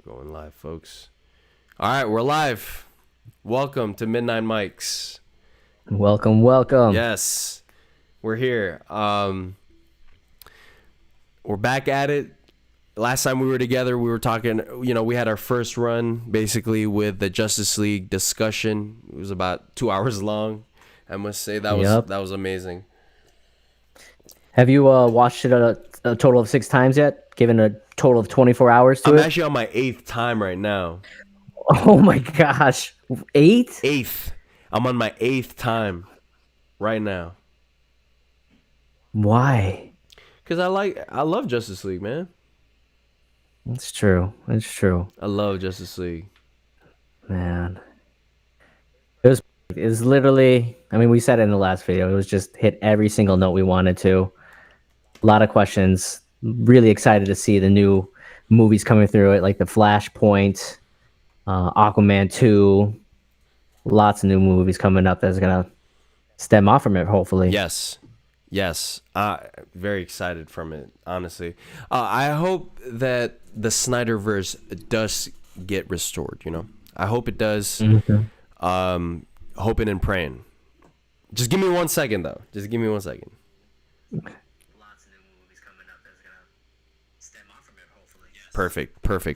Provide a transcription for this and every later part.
Going live, folks. All right, we're live. Welcome to Midnight Mikes. Welcome. Yes, we're here. We're back at it. Last time we were together, we were talking, we had our first run basically with the Justice League discussion. It was about 2 hours long. I must say that was amazing. Have you watched it a total of 6 times yet? Given a total of 24 hours to I'm it? actually on my 8th time right now. Oh my gosh. 8? 8th. I'm on my 8th time right now. Why? Because I love Justice League, man. It's true. I love Justice League. Man. It was literally, I mean, we said it in the last video. It was just hit every single note we wanted to. A lot of questions. Really excited to see the new movies coming through it, like the Flashpoint, Aquaman 2. Lots of new movies coming up that's going to stem off from it, hopefully. Yes. Very excited from it, honestly. I hope that the Snyderverse does get restored, I hope it does. Mm-hmm. Hoping and praying. Just give me 1 second, though. Just give me 1 second. Okay. Lots of new movies coming up that's going to stem off from it, hopefully. Yes.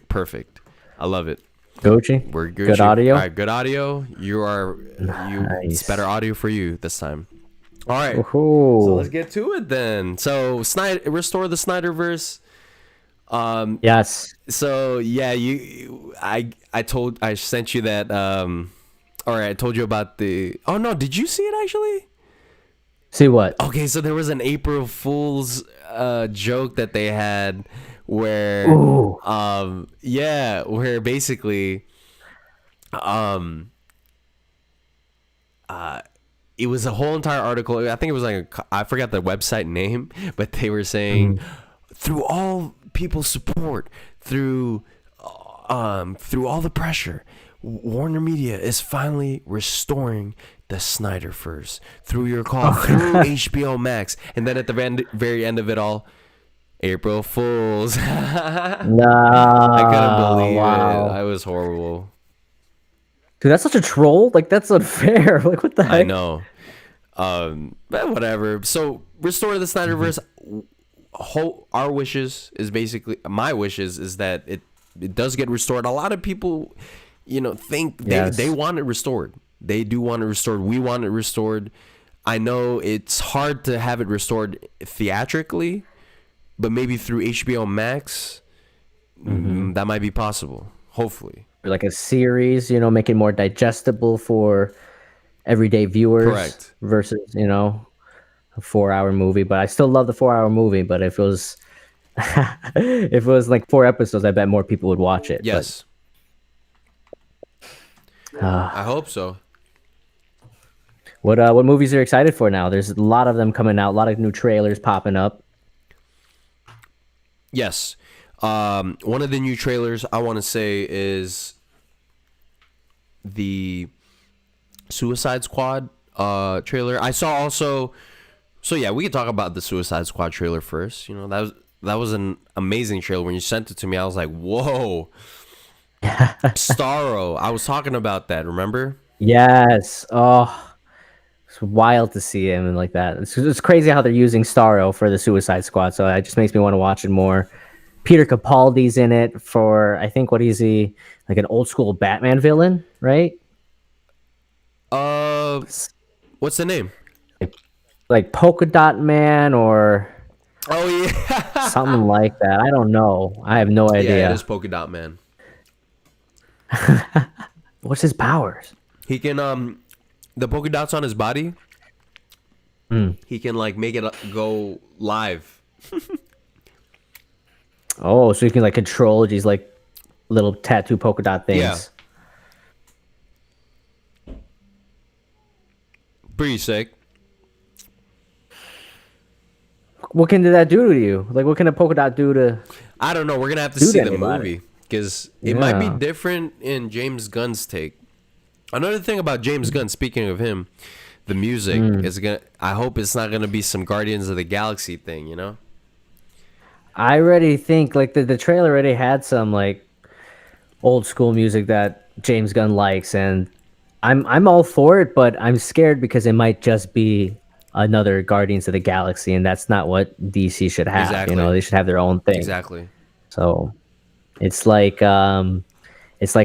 Perfect. I love it. Gucci. We're Gucci. Good audio. All right, good audio. Nice. It's better audio for you this time. All right. Ooh. So let's get to it then. So restore the Snyderverse. Yes. So yeah, I sent you that. All right, I told you about the. Oh no, did you see it actually? See what? Okay, so there was an April Fool's joke that they had where where basically it was a whole entire article. I think it was I forgot the website name, but they were saying through all people's support, through all the pressure, Warner Media is finally restoring the Snyderverse through your call, through HBO Max. And then at the very end of it all, April Fools. No. I couldn't believe it. I was horrible. Dude, that's such a troll. Like, that's unfair. Like, what the heck? I know. But whatever. So, restore the Snyderverse. Our wishes is basically, my wishes is that it does get restored. A lot of people, think they want it restored. They do want it restored. We want it restored. I know it's hard to have it restored theatrically, but maybe through HBO Max, that might be possible. Hopefully. Like a series, make it more digestible for everyday viewers. Correct. Versus, a 4-hour movie. But I still love the 4-hour movie. But if it was, if it was like 4 episodes, I bet more people would watch it. Yes. But, I hope so. What movies are you excited for now? There's a lot of them coming out. A lot of new trailers popping up. Yes. One of the new trailers I want to say is the Suicide Squad trailer. I saw also. So yeah, we can talk about the Suicide Squad trailer first. That was an amazing trailer. When you sent it to me, I was like, "Whoa, Starro!" I was talking about that. Remember? Yes. Oh. It's wild to see him like that. It's crazy how they're using Starro for the Suicide Squad. So it just makes me want to watch it more. Peter Capaldi's in it for, I think, what is he? Like an old school Batman villain, right? What's the name? Like Polka Dot Man or yeah, something like that. I don't know. I have no idea. Yeah, it is Polka Dot Man. What's his powers? He can the polka dots on his body. He can make it go live. Oh, so you can control these little tattoo polka dot things. Yeah. Pretty sick. What can that do to you? What can a polka dot do to? I don't know. We're gonna have to see the movie because it might be Yeah. different in James Gunn's take. Another thing about James Gunn, speaking of him, the music is gonna. I hope it's not gonna be some Guardians of the Galaxy thing. I already think the trailer already had some old school music that James Gunn likes, and I'm all for it, but I'm scared because it might just be another Guardians of the Galaxy, and that's not what DC should have. You know, Exactly. they should have their own thing. Exactly. So it's like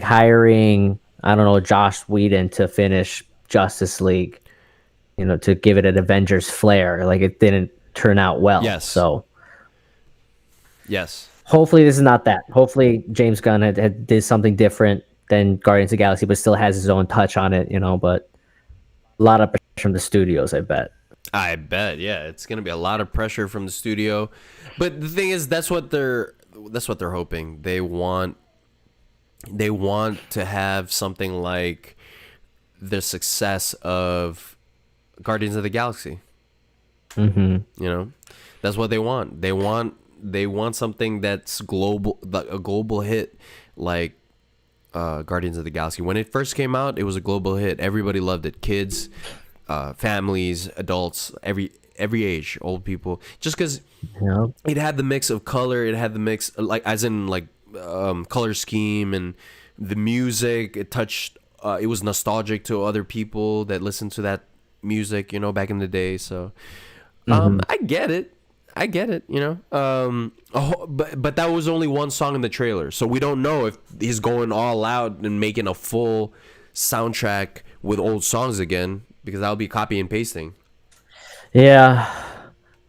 hiring, I don't know, Josh Whedon to finish Justice League, you know, to give it an Avengers flair. Like it didn't turn out well. Yes. So Yes. hopefully this is not that. Hopefully James Gunn had did something different than Guardians of the Galaxy, but still has his own touch on it, you know, but a lot of pressure from the studios, I bet. I bet. Yeah, it's gonna be a lot of pressure from the studio, but the thing is, that's what they're hoping. They want to have something like the success of Guardians of the Galaxy. Mm-hmm. You know, that's what they want. They want something that's global, like a global hit, like Guardians of the Galaxy. When it first came out, it was a global hit. Everybody loved it. Kids, families, adults, every age, old people. Just because Yeah. it had the mix of color, it had the mix, like as in like color scheme and the music. It touched. It was nostalgic to other people that listened to that music, you know, back in the day. So I get it. I get it, you know. But that was only one song in the trailer, so we don't know if he's going all out and making a full soundtrack with old songs again, because that'll be copy and pasting. Yeah.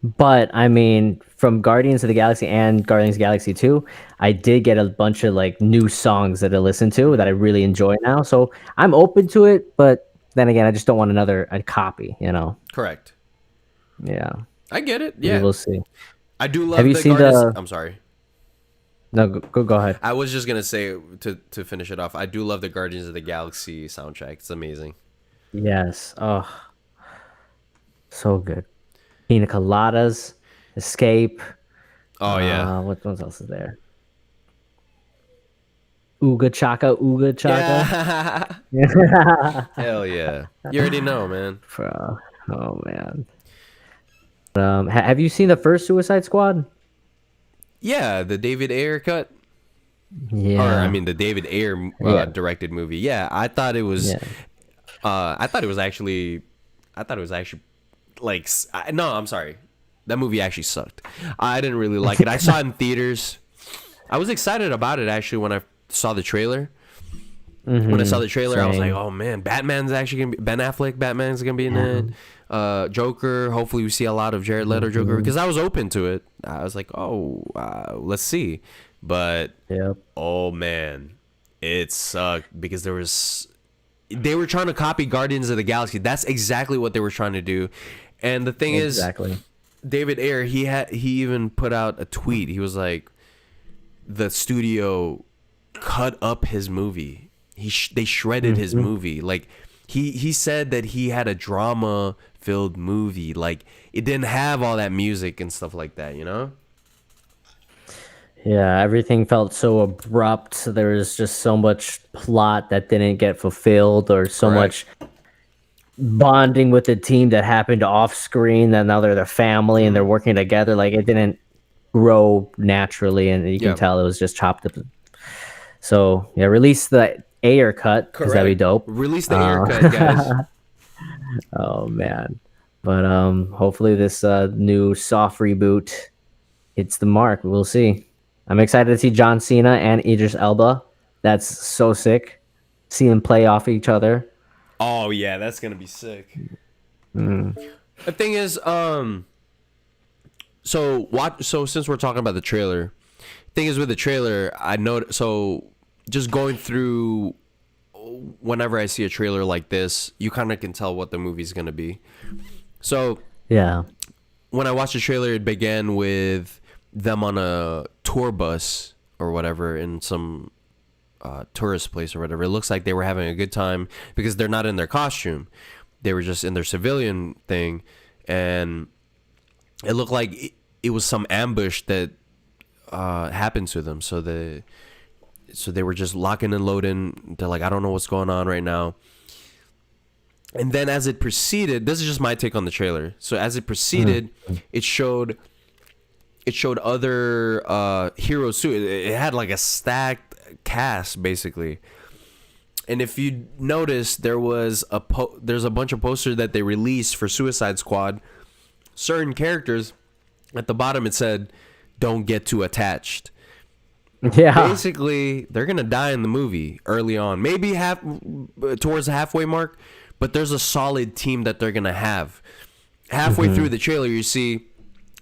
But I mean, from Guardians of the Galaxy and Guardians of the Galaxy 2, I did get a bunch of like new songs that I listen to that I really enjoy now. So I'm open to it, but then again, I just don't want a copy, you know. Correct. Yeah. I get it. We Yeah, will see. I do love Have you the seen Guardians. the I'm sorry. No, go ahead. I was just gonna say to finish it off. I do love the Guardians of the Galaxy soundtrack. It's amazing. Yes. Oh, so good. Pina Coladas, Escape. Oh yeah. What else is there? Ooga Chaka. Yeah. Hell yeah. You already know, man. Bro. Oh man. Have you seen the first Suicide Squad? Yeah, the David Ayer cut. Or I Yeah. mean the David Ayer Yeah. directed movie. Yeah, I thought it was. Yeah. I thought it was actually. I thought it was actually like. No, I'm sorry. That movie actually sucked. I didn't really like it. I saw it in theaters. I was excited about it actually when I saw the trailer. When I saw the trailer, I was like, Same. "Oh man, Batman's actually gonna be Ben Affleck. Batman's gonna be in it. Joker. Hopefully, we see a lot of Jared Leto Joker because I was open to it. I was like, oh, let's see. But Yep. oh man, it sucked because they were trying to copy Guardians of the Galaxy. That's exactly what they were trying to do. And the thing Exactly. is, David Ayer, he even put out a tweet. He was like, the studio cut up his movie. They shredded his movie. Like he said that he had a drama filled movie. Like it didn't have all that music and stuff like that, you know? Yeah, everything felt so abrupt. There was just so much plot that didn't get fulfilled, or so Correct. much bonding with the team that happened off screen. That now they're their family and they're working together. Like it didn't grow naturally, and you can Yeah. tell it was just chopped up. So yeah, release the Ayer cut because that'd be dope. Release the haircut, guys. Oh man, but hopefully this new soft reboot hits the mark. We'll see. I'm excited to see John Cena and Idris Elba. That's so sick. See them play off each other. Oh yeah, that's gonna be sick. The thing is, so since we're talking about the trailer, thing is with the trailer, I know. So just going through, whenever I see a trailer like this, you kind of can tell what the movie's gonna be. So Yeah. when I watched the trailer, it began with them on a tour bus or whatever in some tourist place or whatever. It looks like they were having a good time because they're not in their costume. They were just in their civilian thing, and it looked like it was some ambush that happened to them. So they were just locking and loading. They're like, I don't know what's going on right now. And then as it proceeded, this is just my take on the trailer. So as it proceeded, it showed other heroes too. It had like a stacked cast basically. And if you notice, there's a bunch of posters that they released for Suicide Squad. Certain characters, at the bottom it said, "Don't get too attached." Yeah. Basically, they're gonna die in the movie early on, maybe towards the halfway mark. But there's a solid team that they're gonna have. Halfway through the trailer, you see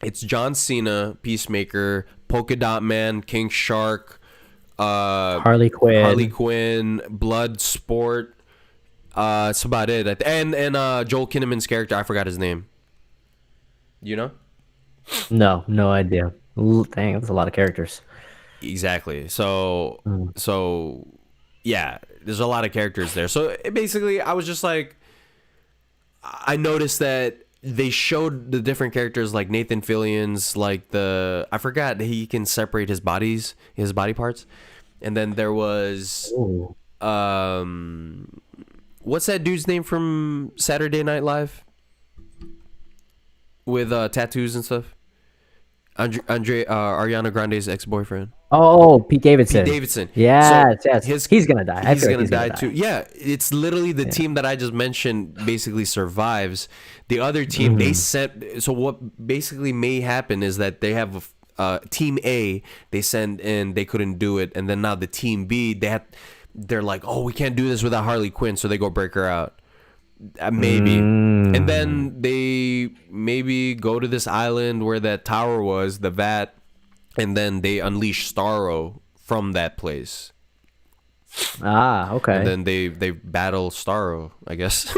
it's John Cena, Peacemaker, Polka Dot Man, King Shark, Harley Quinn, Bloodsport. That's about it. And Joel Kinnaman's character, I forgot his name. You know? No idea. Dang, that's a lot of characters. Exactly. So yeah, there's a lot of characters there. So basically, I was just like, I noticed that they showed the different characters, like Nathan Fillion's, like I forgot he can separate his body parts. And then there was what's that dude's name from Saturday Night Live with tattoos and stuff? Ariana Grande's ex-boyfriend. Oh, Pete Davidson. Yes, So yes. He's gonna die. He's gonna die too. Yeah, it's literally the team that I just mentioned basically survives. The other team they sent. So what basically may happen is that they have team A. They send in. They couldn't do it, and then now the team B. They're like, oh, we can't do this without Harley Quinn, so they go break her out. Maybe. And then they maybe go to this island where that tower was, the vat, and then they unleash Starro from that place. Okay. And then they battle Starro, I guess.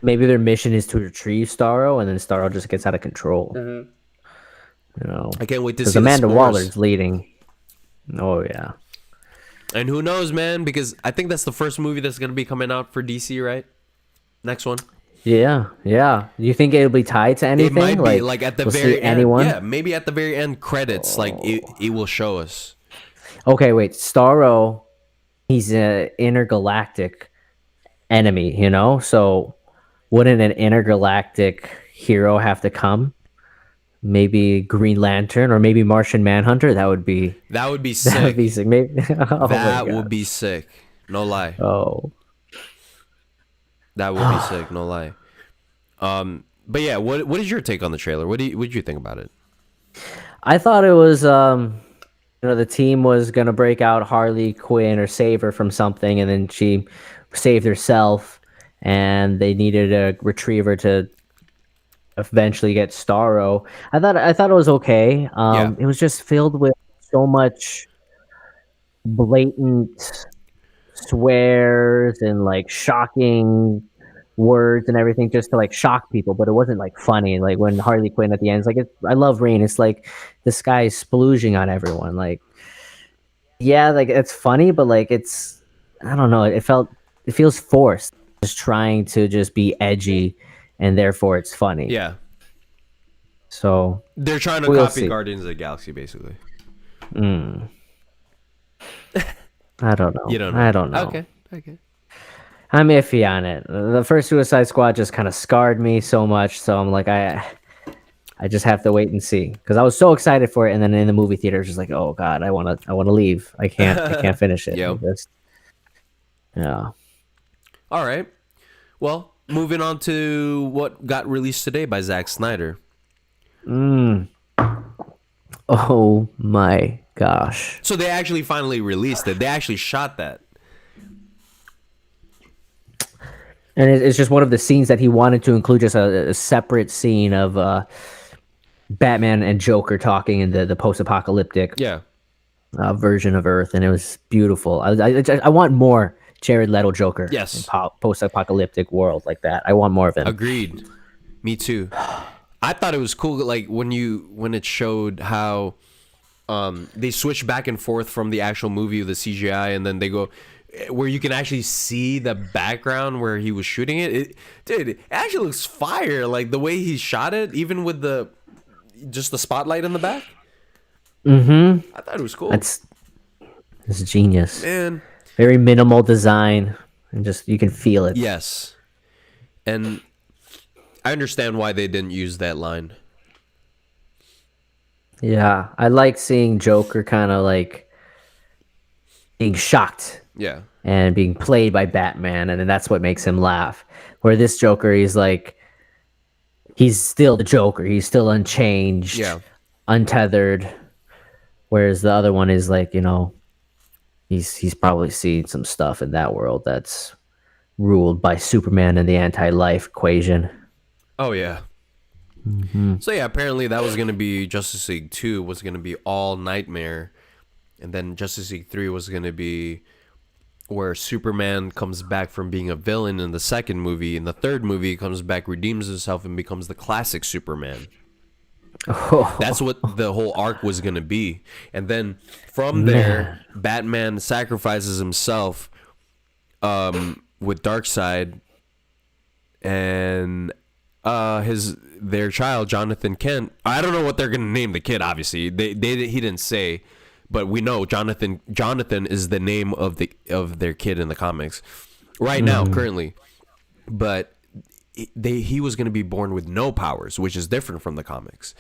Maybe their mission is to retrieve Starro, and then Starro just gets out of control. You know, I can't wait to see because Amanda the Waller's leading. Oh yeah. And who knows, man? Because I think that's the first movie that's gonna be coming out for DC, right? Next one. Yeah. Do you think it'll be tied to anything? It might be like at the we'll very see end. anyone? Yeah, maybe at the very end credits, like it will show us. Okay, wait. Starro, he's an intergalactic enemy, you know? So wouldn't an intergalactic hero have to come? Maybe Green Lantern or maybe Martian Manhunter? That would be sick. That would be sick. Maybe, that would be sick. No lie. Oh. That would be sick, no lie. But yeah, what is your take on the trailer? What did you think about it? I thought it was the team was gonna break out Harley Quinn or save her from something, and then she saved herself, and they needed a retriever to eventually get Starro. I thought it was okay. It was just filled with so much blatant swears and like shocking words and everything just to like shock people, but it wasn't like funny. Like when Harley Quinn at the end is like, I love Rain. It's like this guy is splooging on everyone. Like, yeah, like it's funny, but like I don't know. It feels forced. Just trying to just be edgy, and therefore it's funny. Yeah. So they're trying to copy Guardians of the Galaxy, basically. I don't know. You don't know. I don't know. Okay. I'm iffy on it. The first Suicide Squad just kind of scarred me so much, so I'm like, I just have to wait and see, because I was so excited for it, and then in the movie theater, it's just like, oh god, I want to leave. I can't finish it. Yep. Yeah. All right. Well, moving on to what got released today by Zack Snyder. Oh my gosh. So they actually finally released it. They actually shot that. And it's just one of the scenes that he wanted to include, just a separate scene of Batman and Joker talking in the post-apocalyptic version of Earth, and it was beautiful. I want more Jared Leto Joker. Yes. In post-apocalyptic world like that. I want more of him. Agreed. Me too. I thought it was cool, like when it showed how they switch back and forth from the actual movie of the CGI, and then they go where you can actually see the background where he was shooting it. It actually looks fire, like the way he shot it, even with just the spotlight in the back. I thought it was cool. It's genius. Man. Very minimal design, and just you can feel it. Yes. And I understand why they didn't use that line. Yeah, I like seeing Joker kind of like being shocked Yeah. and being played by Batman, and then that's what makes him laugh. Where this Joker, he's like, he's still the Joker. He's still unchanged, Yeah. untethered. Whereas the other one is like, he's probably seen some stuff in that world that's ruled by Superman and the anti-life equation. Oh yeah. So yeah, apparently that was gonna be Justice League 2 was gonna be all Nightmare, and then Justice League 3 was gonna be where Superman comes back from being a villain in the second movie. In the third movie, he comes back, redeems himself, and becomes the classic Superman. That's what the whole arc was gonna be. And then from there, Batman sacrifices himself with Darkseid, and their child Jonathan Kent. I don't know what they're gonna name the kid. Obviously, he didn't say, but we know Jonathan is the name of their kid in the comics right now, currently. But he was gonna be born with no powers, which is different from the comics.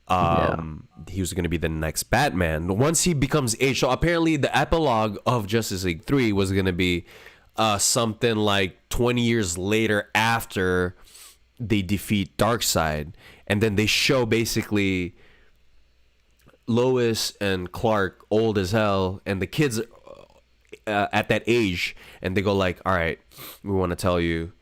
He was going to be the next Batman once he becomes age. So apparently the epilogue of Justice League 3 was going to be something like 20 years later after they defeat Darkseid, and then they show basically Lois and Clark old as hell, and the kids at that age, and they go like, all right, we want to tell you,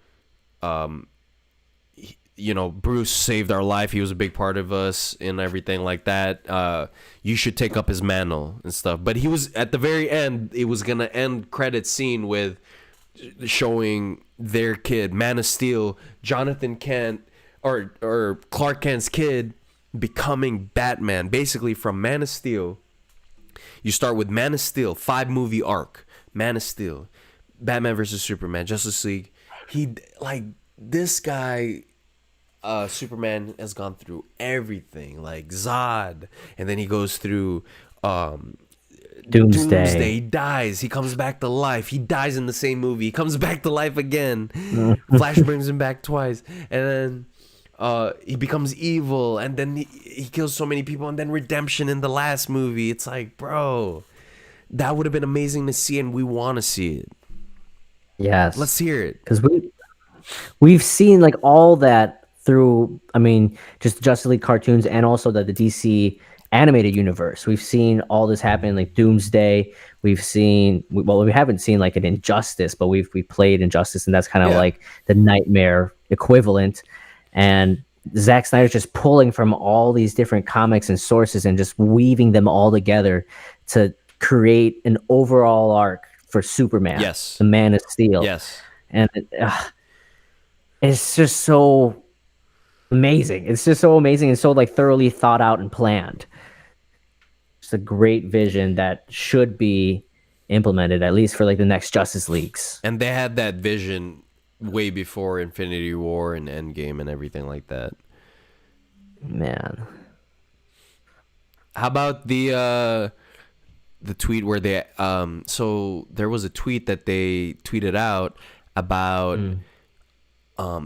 Bruce saved our life. He was a big part of us and everything like that. You should take up his mantle and stuff. But he was at the very end. It was gonna end credit scene with showing their kid, Man of Steel, Jonathan Kent, or Clark Kent's kid, becoming Batman. Basically, from Man of Steel, you start with Man of Steel, 5-movie arc. Man of Steel, Batman versus Superman, Justice League. This guy. Superman has gone through everything, like Zod, and then he goes through Doomsday. He dies. He comes back to life. He dies in the same movie. He comes back to life again. Flash brings him back twice, and then he becomes evil, and then he kills so many people, and then redemption in the last movie. It's like, bro, that would have been amazing to see, and we want to see it. Yes, let's hear it, because we've seen like all that through, just Justice League cartoons and also the DC animated universe. We've seen all this happen, like Doomsday. We've seen, we haven't seen like an Injustice, but we played Injustice, and that's kind of like the Nightmare equivalent. And Zack Snyder's just pulling from all these different comics and sources and just weaving them all together to create an overall arc for Superman. Yes. The Man of Steel. Yes. And it's just so amazing. It's just so amazing and so like thoroughly thought out and planned. It's a great vision that should be implemented, at least for like the next Justice Leagues. And they had that vision way before Infinity War and Endgame and everything like that. Man. How about the tweet where they so there was a tweet that they tweeted out about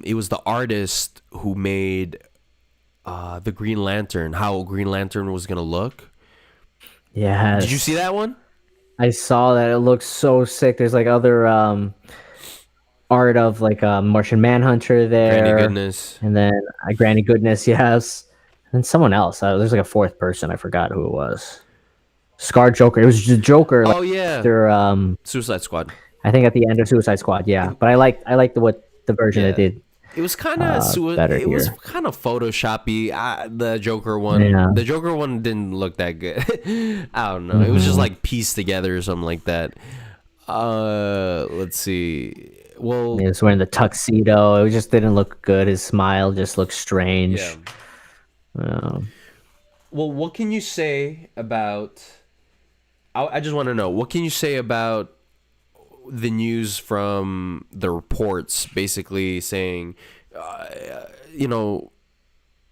it was the artist who made the Green Lantern, how Green Lantern was gonna look. Yes. Did you see that one? I saw that. It looks so sick. There's like other art of like Martian Manhunter there. Granny Goodness. And then Granny Goodness, yes. And someone else. There's like a fourth person. I forgot who it was. Scar Joker. It was just Joker. Oh yeah. After Suicide Squad. I think at the end of Suicide Squad, yeah. But I like the version that did. It was kind of it was kind of photoshoppy. The Joker one, the Joker one didn't look that good. I don't know. It was just like pieced together or something like that. Let's see. Well, he was wearing the tuxedo. It just didn't look good. His smile just looked strange. Yeah. Well, what can you say about? I just want to know, what can you say about the news from the reports basically saying,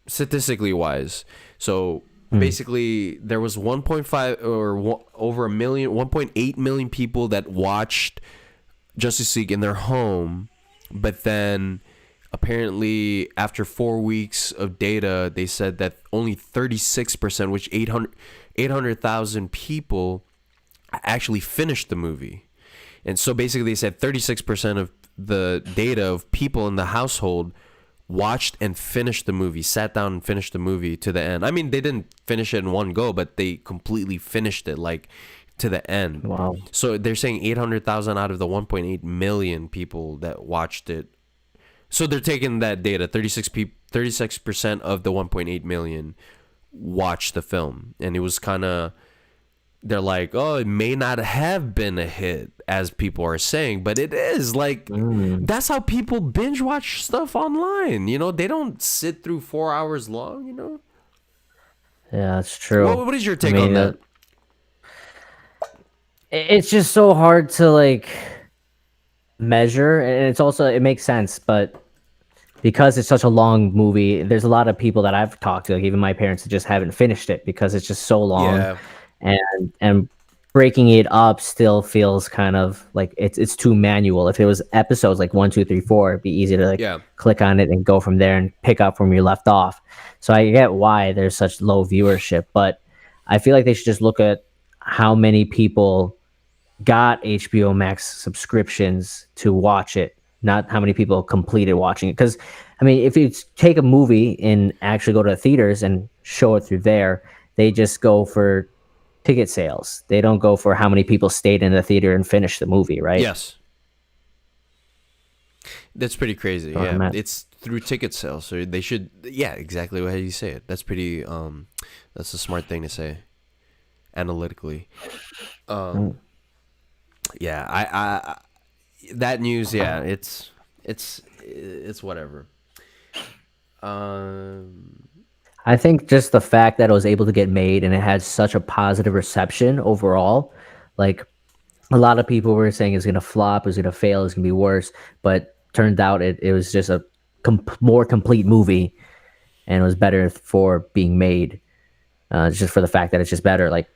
statistically wise, so basically there was 1.5 or over a million, 1.8 million people that watched Justice League in their home, but then apparently after 4 weeks of data, they said that only 36%, which 800,000 people actually finished the movie. And so basically they said 36% of the data of people in the household watched and finished the movie, sat down and finished the movie to the end. I mean, they didn't finish it in one go, but they completely finished it, like, to the end. Wow. So they're saying 800,000 out of the 1.8 million people that watched it. So they're taking that data, 36% of the 1.8 million watched the film. And it was kind of, they're like, oh, it may not have been a hit as people are saying, but it is. Like, that's how people binge watch stuff online. You know, they don't sit through 4 hours long, you know? Yeah, that's true. What is your take on that? It's just so hard to like measure, and it's also, it makes sense, but because it's such a long movie, there's a lot of people that I've talked to, like even my parents, that just haven't finished it because it's just so long. Yeah. And breaking it up still feels kind of like it's too manual. If it was episodes like 1, 2, 3, 4, it'd be easy to like click on it and go from there and pick up from where you left off. So I get why there's such low viewership, but I feel like they should just look at how many people got HBO Max subscriptions to watch it, not how many people completed watching it. Because I mean, if you take a movie and actually go to the theaters and show it through there, they just go for ticket sales. They don't go for how many people stayed in the theater and finished the movie, right? Yes. That's pretty crazy. Yeah, it's through ticket sales. So they should, exactly how you say it. That's pretty, that's a smart thing to say analytically. Yeah, I that news, it's whatever. I think just the fact that it was able to get made and it had such a positive reception overall, like a lot of people were saying it's going to flop, it's going to fail, it's going to be worse, but turned out it was just a more complete movie, and it was better for being made, just for the fact that it's just better. Like,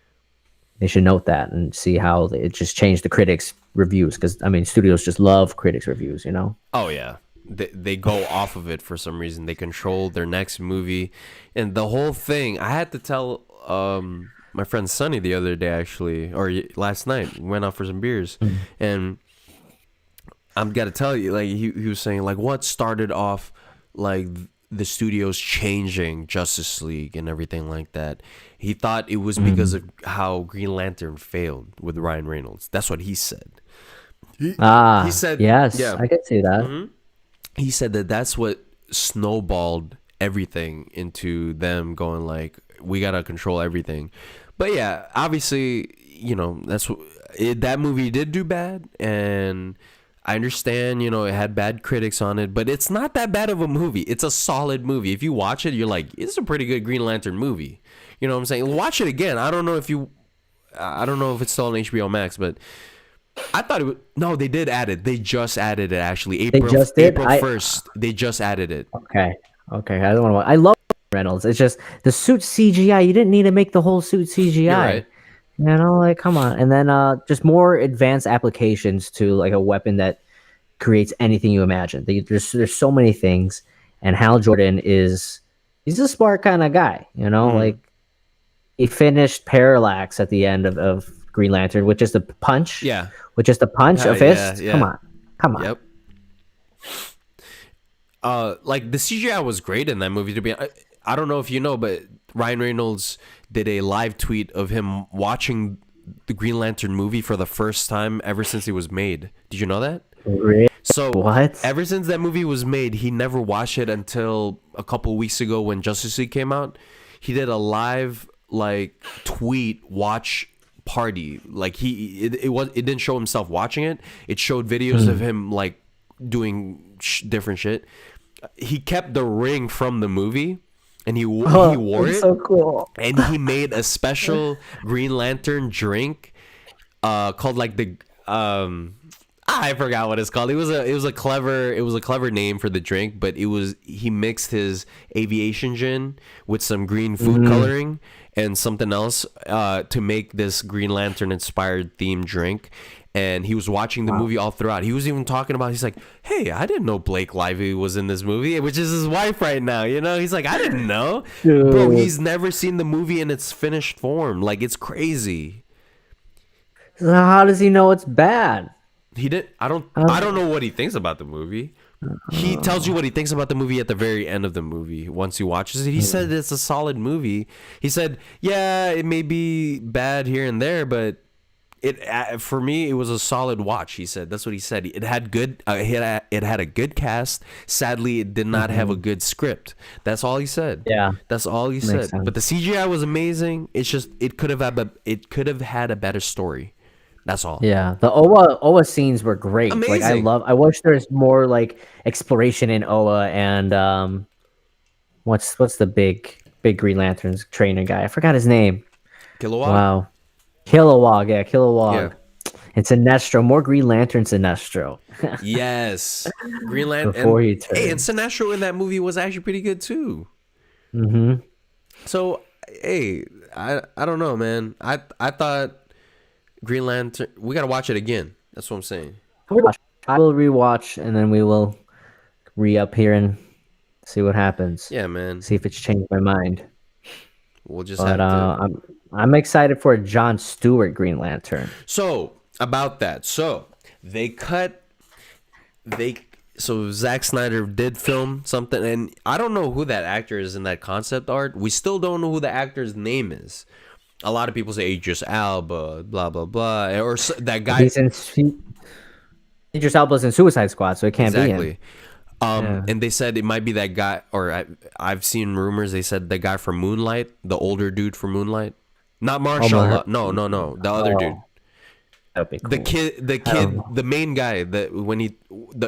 they should note that and see how it just changed the critics' reviews, because I mean, studios just love critics' reviews, you know? Oh yeah. They go off of it for some reason. They control their next movie, and the whole thing. I had to tell my friend Sonny the other day, actually, or last night. We went out for some beers, and I'm gotta tell you, like he was saying, like what started off like the studios changing Justice League and everything like that. He thought it was because of how Green Lantern failed with Ryan Reynolds. That's what he said. He said, yes, I can see that. Mm-hmm. He said that's what snowballed everything into them going like, we gotta control everything. But yeah, obviously, you know, that movie did do bad, and I understand, you know, it had bad critics on it, but it's not that bad of a movie. It's a solid movie. If you watch it, you're like, it's a pretty good Green Lantern movie. You know what I'm saying? Watch it again. I don't know if it's still on HBO Max, but I thought it was, no, they did add it. They just added it, actually. April 1st. They just added it. Okay. I don't want to. I love Reynolds. It's just the suit CGI. You didn't need to make the whole suit CGI. You're right. You know, like, come on. And then just more advanced applications to like a weapon that creates anything you imagine. There's so many things, and Hal Jordan he's a smart kind of guy. You know, like he finished Parallax at the end of Green Lantern with just a punch. Yeah. With just a punch, a fist. Yeah. Come on. Yep. Like the CGI was great in that movie. To be, I don't know if you know, but Ryan Reynolds did a live tweet of him watching the Green Lantern movie for the first time ever since it was made. Did you know that? Really? So what? Ever since that movie was made, he never watched it until a couple weeks ago when Justice League came out. He did a live like tweet watch party. Like it didn't show himself watching it. It showed videos of him like doing different shit. He kept the ring from the movie, and he wore it. So cool. And he made a special Green Lantern drink called like the I forgot what it's called. It was a clever name for the drink, but he mixed his aviation gin with some green food coloring and something else to make this Green Lantern inspired themed drink. And he was watching the movie all throughout. He was even talking about, he's like, hey, I didn't know Blake Lively was in this movie, which is his wife right now, you know? He's like, I didn't know. Bro, he's never seen the movie in its finished form. Like, it's crazy. So how does he know it's bad? He did. How- I don't know what he thinks about the movie. He tells you what he thinks about the movie at the very end of the movie. Once he watches it, he said it's a solid movie. He said, "Yeah, it may be bad here and there, but for me it was a solid watch." He said that's what he said. It had good. It had a good cast. Sadly, it did not have a good script. That's all he said. Yeah, That's all he makes said. sense. But the CGI was amazing. It's just it could have had a better story. That's all. Yeah, the Oa scenes were great. Like Amazing. I wish there's more like exploration in Oa and what's the big Green Lantern's trainer guy? I forgot his name. Kilowog. Wow, Kilowog. Yeah, Kilowog. Yeah. And Sinestro. More Green Lantern Sinestro. Yes, Green Lantern. Before he And Sinestro in that movie was actually pretty good too. Mm-hmm. So, hey, I don't know, man. I thought Green Lantern. We gotta watch it again. That's what I'm saying. I will rewatch and then we will re-up here and see what happens. Yeah, man. See if it's changed my mind. We'll just But have to. I'm excited for a John Stewart Green Lantern. So about that. So so Zack Snyder did film something, and I don't know who that actor is in that concept art. We still don't know who the actor's name is. A lot of people say Idris Elba, blah blah blah, or that guy. Idris Elba's in Suicide Squad, so it can't be him. Exactly. And they said it might be that guy, or I've seen rumors. They said the guy from Moonlight, the older dude from Moonlight, not Marshall. No, the other dude. That'd be cool. The main guy.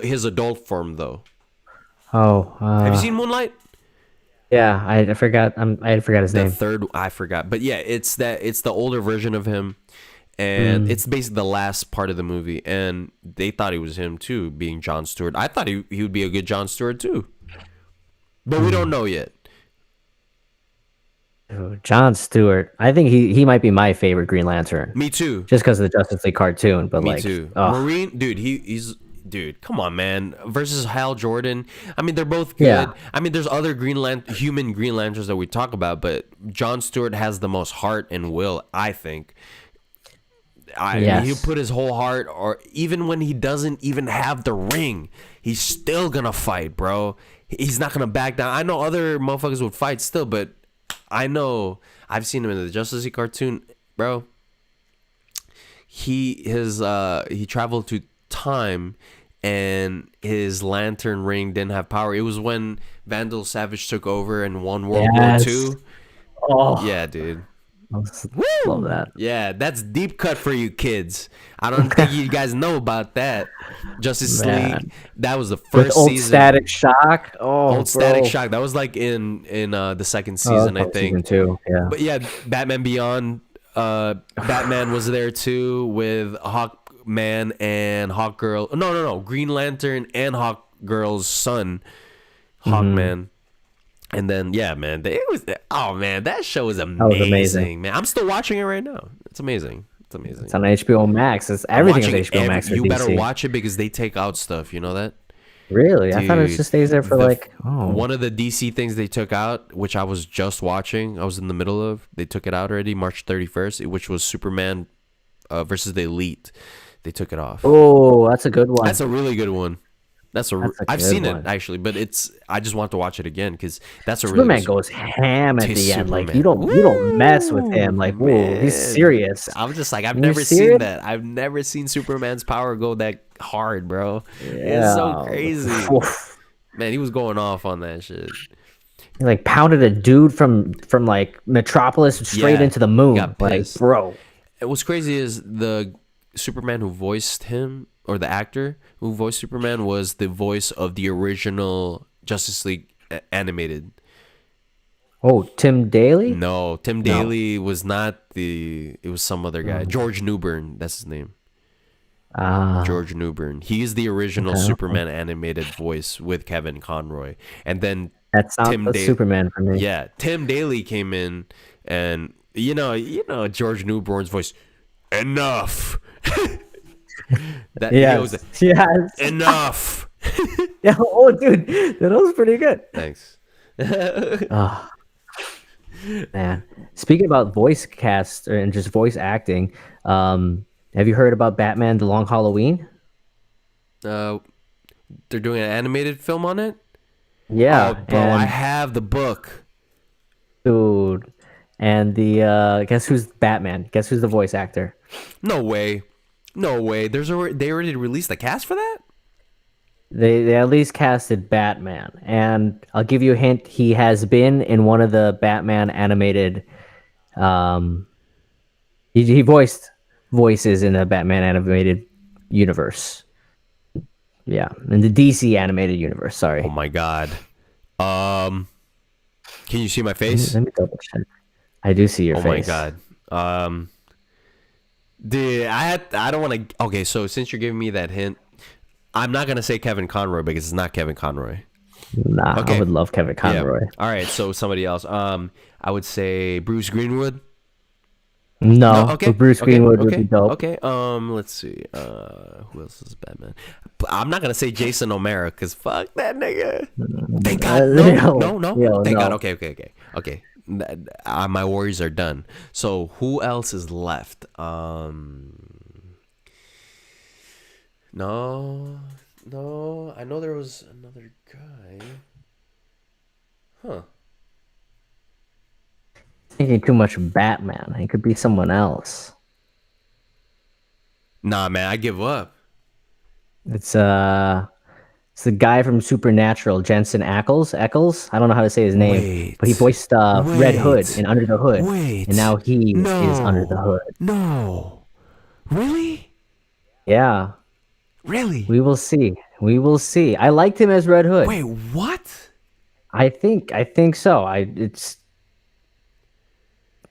His adult form though. Oh, Have you seen Moonlight? yeah, I forgot. I forgot his The name. third, I forgot, but yeah, it's the older version of him, and it's basically the last part of the movie. And they thought it was him too, being Jon Stewart. I thought he would be a good Jon Stewart too, but we don't know yet. John Stewart. I think he might be my favorite Green Lantern. Me too. Just because of the Justice League cartoon, but Me like, too. oh, Marine, dude, he's dude. Come on, man. Versus Hal Jordan. I mean, they're both good. Yeah. I mean, there's other human Green Lanterns that we talk about, but Jon Stewart has the most heart and will, I think. Yes. He'll put his whole heart, or even when he doesn't even have the ring, he's still gonna fight, bro. He's not gonna back down. I know other motherfuckers would fight still, but I know I've seen him in the Justice League cartoon, bro. He traveled to time, and his lantern ring didn't have power. It was when Vandal Savage took over and won World War II. Oh, Yeah, dude. love that. Yeah, that's deep cut for you kids. I don't think you guys know about that. Justice Man. League. That was the With first old season. Static Shock. Oh, Old Static bro. Shock. That was like in the second Oh, season, I season think. 2. Yeah. But yeah, Batman Beyond. Batman was there too with Hawkman and Hawkgirl. No. Green Lantern and Hawkgirl's son, Hawkman. And then yeah, man, that show is amazing, was amazing. man. I'm still watching it right now. It's amazing. It's amazing. It's on HBO Max. It's everything on Watching HBO Max. For You DC. better watch it because they take out stuff. You know that? Really? I thought it Dude, just stays there for one of the DC things they took out, which I was just watching. I was in the middle of. They took it out already, March 31st, which was Superman versus the Elite. They took it off. Oh, that's a good one. That's a really good one. I've good seen one. it actually, but I just want to watch it again because that's a Superman really goes ham at To the end. Like Superman. you don't mess with him. Like, whoa, he's Man. serious. I was just like, I've You never seen serious? that. I've never seen Superman's power go that hard, bro. It's Yeah. so crazy. Oof. Man, he was going off on that shit. He like pounded a dude from like Metropolis straight Yeah, into the moon. got Like, pissed. bro. And what's crazy is the Superman who voiced him, or the actor who voiced Superman, was the voice of the original Justice League animated. Oh, Tim Daly? No, Tim Daly was not it was some other guy. George Newbern, that's his name. George Newbern. He's the original Superman animated voice with Kevin Conroy. And then That's not Tim the Daly- Superman for me. yeah, Tim Daly came in, and you know George Newbern's voice. Enough. Yeah. he goes, Yes. enough. Yeah. Oh, dude, that was pretty good. Thanks. Oh, man. Speaking about voice cast and just voice acting, Have you heard about Batman: The Long Halloween? Uh, they're doing an animated film on it. Oh, Yeah, bro, I and have the book. dude, and the guess who's Batman? Guess who's the voice actor? No way. No way. They already released the cast for that? They at least casted Batman, and I'll give you a hint. He has been in one of the Batman animated. Um, he voiced voices in the Batman animated universe. Yeah, in the DC animated universe. Oh Sorry. my god. Um, can you see my Let me, face? let me double check. I do see your Oh my face. god. Um, dude, I don't want to. Okay, so since you're giving me that hint, I'm not gonna say Kevin Conroy because it's not Kevin Conroy. Nah, I Okay. would love Kevin Yeah. Conroy. All right. So somebody else. I would say Bruce Greenwood. No. No, Okay. but Bruce Okay. Greenwood would be Okay. dope. Okay. Let's see. Who else is Batman? I'm not gonna say Jason O'Mara because fuck that nigga. Thank God. No. No. No. Thank God. No. Okay. Okay. Okay. Okay. My worries are done. So who else is left? No. No. I know there was another guy. Huh. Thinking too much Batman. It could be someone else. Nah, man. I give up. It's it's the guy from Supernatural, Jensen Ackles. Eccles. I don't know how to say his name, but he Wait. voiced Red Hood Wait. in Under the Hood, and Wait. now he is Under the No. Hood. No. Really? Yeah, Really? we will see. We will see. I liked him as Red Hood. Wait, what? I think so. It's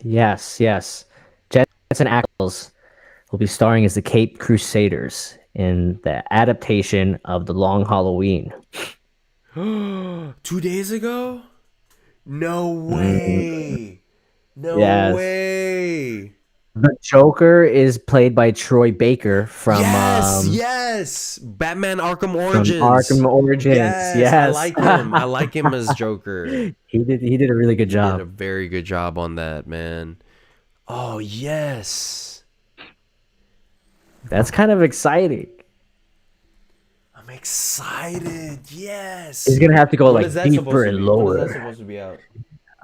yes. Jensen Ackles will be starring as the Cape Crusaders in the adaptation of The Long Halloween. 2 days ago? No way. No Yes. way. The Joker is played by Troy Baker Yes, yes. Batman Arkham from Origins. Arkham Origins. Yes, I Yes. like him. I like him as Joker. He did a really good He did a job. very good job on that, man. Oh, yes. That's kind of exciting. I'm excited. Yes. He's gonna have to go When like is that deeper supposed to and be? When is that lower. supposed to be out?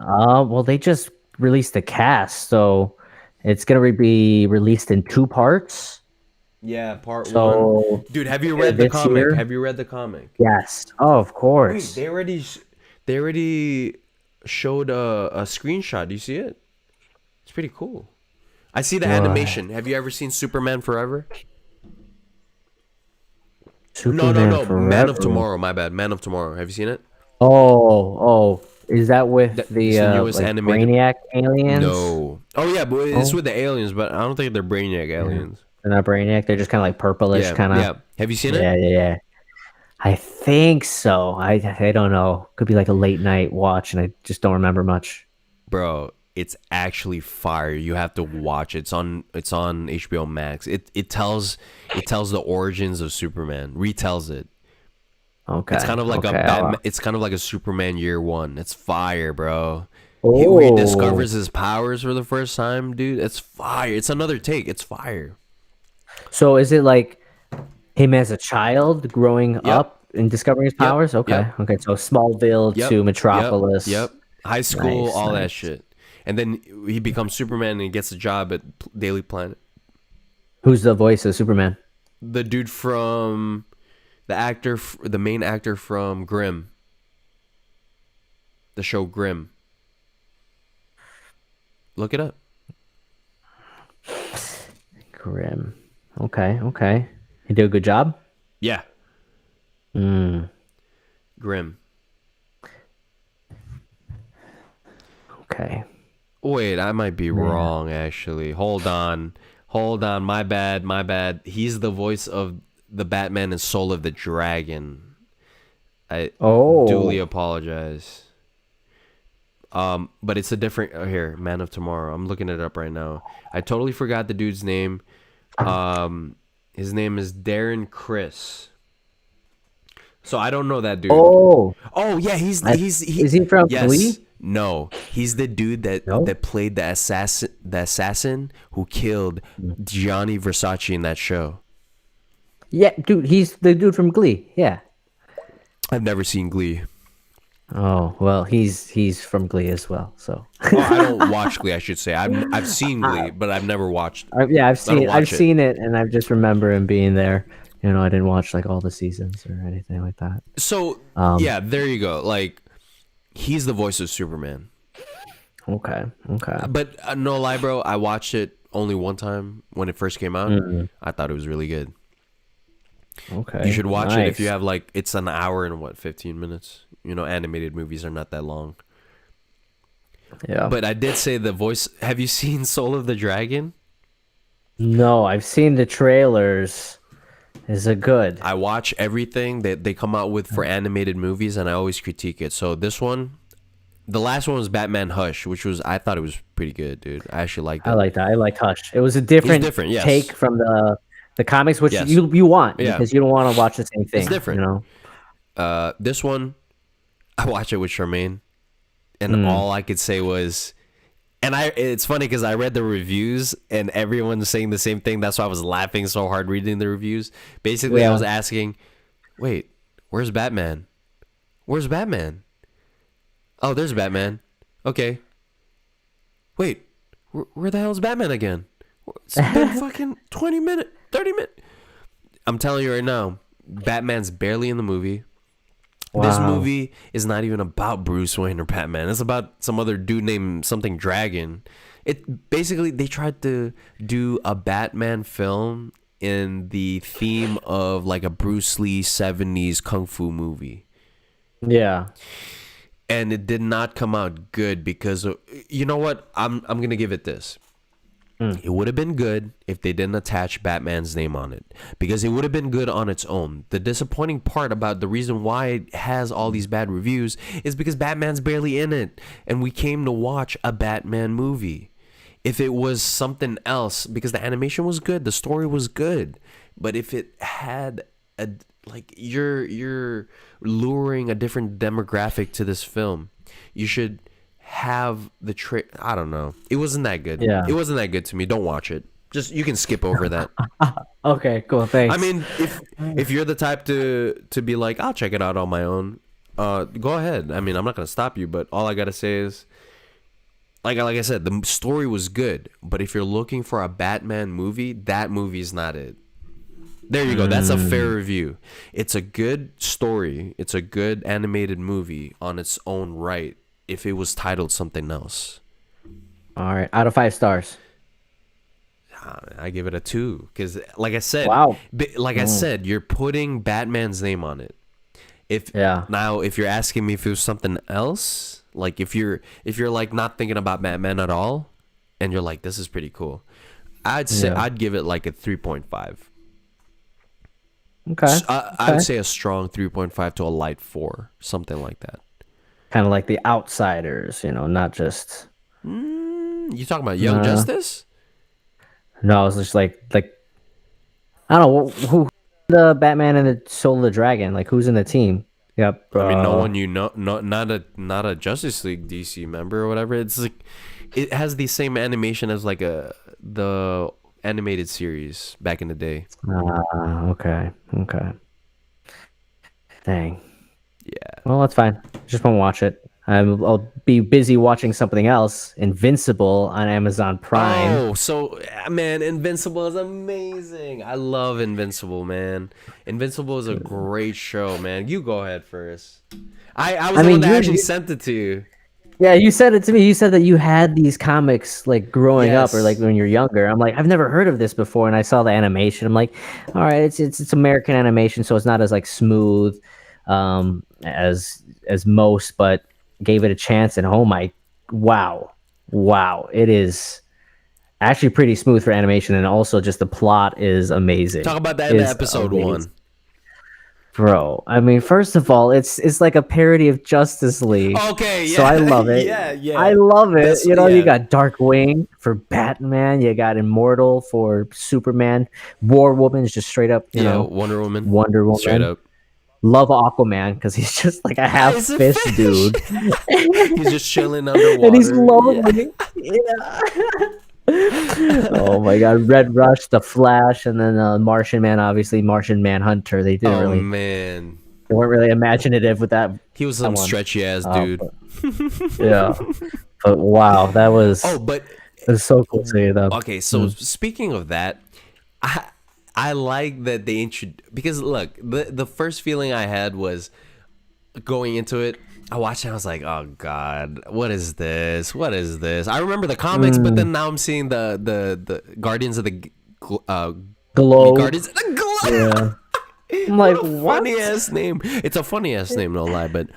Well, they just released the cast, so it's gonna be released in two parts. Yeah, part one. So Dude, have you yeah, read the this comic? year, Have you read the comic? yes, oh, of Wait, course. they already showed a screenshot. Do you see it? It's pretty cool. I see the What? animation. Have you ever seen Superman Forever? No, no, Superman no. Man of Forever. Tomorrow. My bad. Man of Tomorrow. Have you seen it? Oh, is that with It's the the newest like animated. Brainiac aliens? No. Oh yeah, but it's Oh, with the aliens, but I don't think they're Brainiac yeah. aliens. They're not Brainiac. They're just kind of like purplish, Yeah, kind of. yeah. Have you seen it? Yeah. I think so. I don't know. Could be like a late night watch, and I just don't remember much. Bro, it's actually fire. You have to watch it. It's on HBO Max. It tells the origins of Superman. Retells it. Okay. It's kind of like a Okay. Batman, it's kind of like a Superman Year One. It's fire, bro. He Oh. rediscovers his powers for the first time, dude. It's fire. It's another take. It's fire. So is it like him as a child growing Yep. up and discovering his Yep. powers? Okay. Yep. Okay. So Smallville Yep. to Yep. Metropolis. Yep. High school, Nice, all that nice. shit. And then he becomes Superman and he gets a job at Daily Planet. Who's the voice of Superman? The dude from the main actor from Grimm, the show Grimm. Look it up. Grim. Okay. He did a good job. Yeah, Mm, Grimm. okay. Wait, I might be wrong actually. Hold on. My bad. He's the voice of the Batman and Soul of the Dragon. I duly Oh. apologize. But it's a different here, Man of Tomorrow. I'm looking it up right now. I totally forgot the dude's name. His name is Darren Criss. So I don't know that dude. Oh. Oh yeah, Is he from yes, Glee? No, he's the dude No. that played the assassin who killed Gianni Versace in that show. Yeah, dude, he's the dude from Glee. Yeah. I've never seen Glee. Oh well, he's from Glee as well. So Well, I don't watch Glee, I should say. I've seen Glee, but I've never watched. yeah, I don't I've watch it. seen it, and I just remember him being there. You know, I didn't watch like all the seasons or anything like that. So yeah, there you go. Like, he's the voice of Superman. Okay. But no lie, bro, I watched it only one time when it first came out. I thought it was really good. Okay. You should watch it if you Nice. have like, it's an hour and 15 minutes. You know, animated movies are not that long. Yeah. But I did say the voice. Have you seen Soul of the Dragon? No, I've seen the trailers. Is it good? I watch everything that they come out with for animated movies, and I always critique it. So this one, the last one was Batman Hush, which was, I thought it was pretty good, dude. I actually liked it. I like that. I liked Hush. It was a different, yes. take from the comics, which Yes. you want Yeah. because you don't want to watch the same thing. It's different. You know. This one, I watched it with Charmaine, and all I could say was, and it's funny because I read the reviews and everyone's saying the same thing. That's why I was laughing so hard reading the reviews. Basically, I was asking, wait, where's Batman? Where's Batman? Oh, there's Batman. Okay. Wait, where the hell is Batman again? It's been fucking 20 minutes, 30 minutes. I'm telling you right now, Batman's barely in the movie. This Wow. movie is not even about Bruce Wayne or Batman. It's about some other dude named something Dragon. It basically, they tried to do a Batman film in the theme of like a Bruce Lee 70s kung fu movie. Yeah. And it did not come out good because you know what? I'm going to give it this. It would have been good if they didn't attach Batman's name on it, because it would have been good on its own. The disappointing part about the reason why it has all these bad reviews is because Batman's barely in it, and we came to watch a Batman movie. If it was something else, because the animation was good, the story was good, but if it had a, like, you're luring a different demographic to this film, you should have the I don't know. It wasn't that good. Yeah. It wasn't that good to me. Don't watch it. Just, you can skip over that. Okay. Cool. Thanks. I mean, if you're the type to be like, I'll check it out on my own, go ahead. I mean, I'm not gonna stop you, but all I gotta say is, like I said, the story was good, but if you're looking for a Batman movie, that movie's not it. There you go. That's a fair review. It's a good story. It's a good animated movie on its own right. If it was titled something else, All right. Out of 5 stars. I give it a 2 because, like I said, Wow. I said, you're putting Batman's name on it. If you're asking me if it was something else, like if you're like not thinking about Batman at all, and you're like, this is pretty cool, I'd say I'd give it like a 3.5. Okay. I would say a strong 3.5 to a light 4, something like that. Kind of like The Outsiders, you know, not just. You talking about Young Justice? No, it's just like I don't know who the Batman and the Soul of the Dragon. Like, who's in the team? Yep. I mean, no one you know, not a Justice League DC member or whatever. It's like, it has the same animation as like the animated series back in the day. Okay. Dang. Yeah. Well, that's fine. Just won't watch it. I'll be busy watching something else. Invincible on Amazon Prime. Oh, so man, Invincible is amazing. I love Invincible, man. Invincible is a great show, man. You go ahead first. I was the one that actually sent it to you. Yeah, you said it to me. You said that you had these comics like growing up or like when you're younger. I'm like, I've never heard of this before, and I saw the animation. I'm like, all right, it's American animation, so it's not as like smooth as most, but gave it a chance, and oh my, wow, it is actually pretty smooth for animation, and also just the plot is amazing. Talk about that in episode 1. Bro, I mean, first of all, it's like a parody of Justice League. Okay, yeah. So I love it. yeah. I love it. That's, you got Darkwing for Batman. You got Immortal for Superman. War Woman's just straight up, you know. Wonder Woman. Wonder Woman. Straight up. Love Aquaman because he's just like a half He's a fish fish. dude, He's just chilling underwater. and he's Yeah. lonely. Yeah. Oh my god, Red Rush, The Flash, and then Martian Man, obviously Martian Manhunter. Oh man, They weren't really imaginative with that he was that some one. stretchy ass dude. But, yeah, but wow, that was Oh, but it was so cool seeing them. okay. So speaking of that, I like that they introduced, because look, the first feeling I had was going into it. I watched it, I was like, oh god, what is this? What is this? I remember the comics, but then now I'm seeing the Guardians of the Glow. Guardians of the Globe. Yeah. I'm like, what? Funny ass name. It's a funny ass name, no lie, but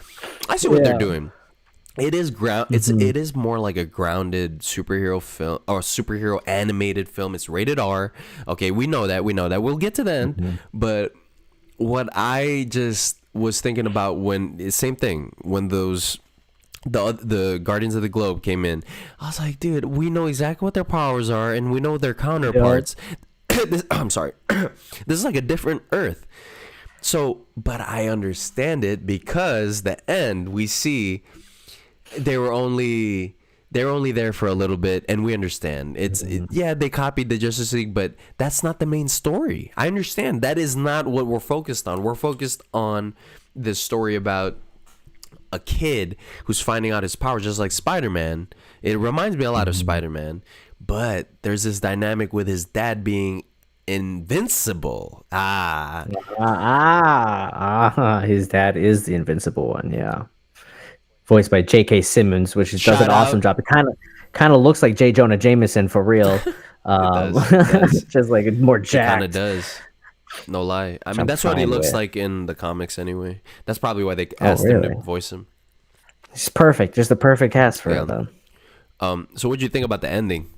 I see what they're doing. It is it is more like a grounded superhero film or superhero animated film. It's rated R. Okay, we know that. We'll get to the end. But what I just was thinking about same thing when the Guardians of the Globe came in, I was like, dude, we know exactly what their powers are and we know their counterparts. I'm sorry. This is like a different Earth. So, but I understand it because the end we see they're only there for a little bit, and we understand they copied the Justice League, but that's not the main story. I understand that is not what we're focused on. We're focused on this story about a kid who's finding out his powers, just like Spider-Man. It reminds me a lot of Spider-Man, but there's this dynamic with his dad being invincible. His dad is the invincible one, yeah. Voiced by J.K. Simmons, which does an awesome job. It kind of looks like J. Jonah Jameson for real. It does. Just like more It jacked. kind of does. No lie. I mean, that's what he looks like in the comics anyway. That's probably why they asked him to voice him. It's perfect. Just the perfect cast for it, though. So what'd you think about the ending?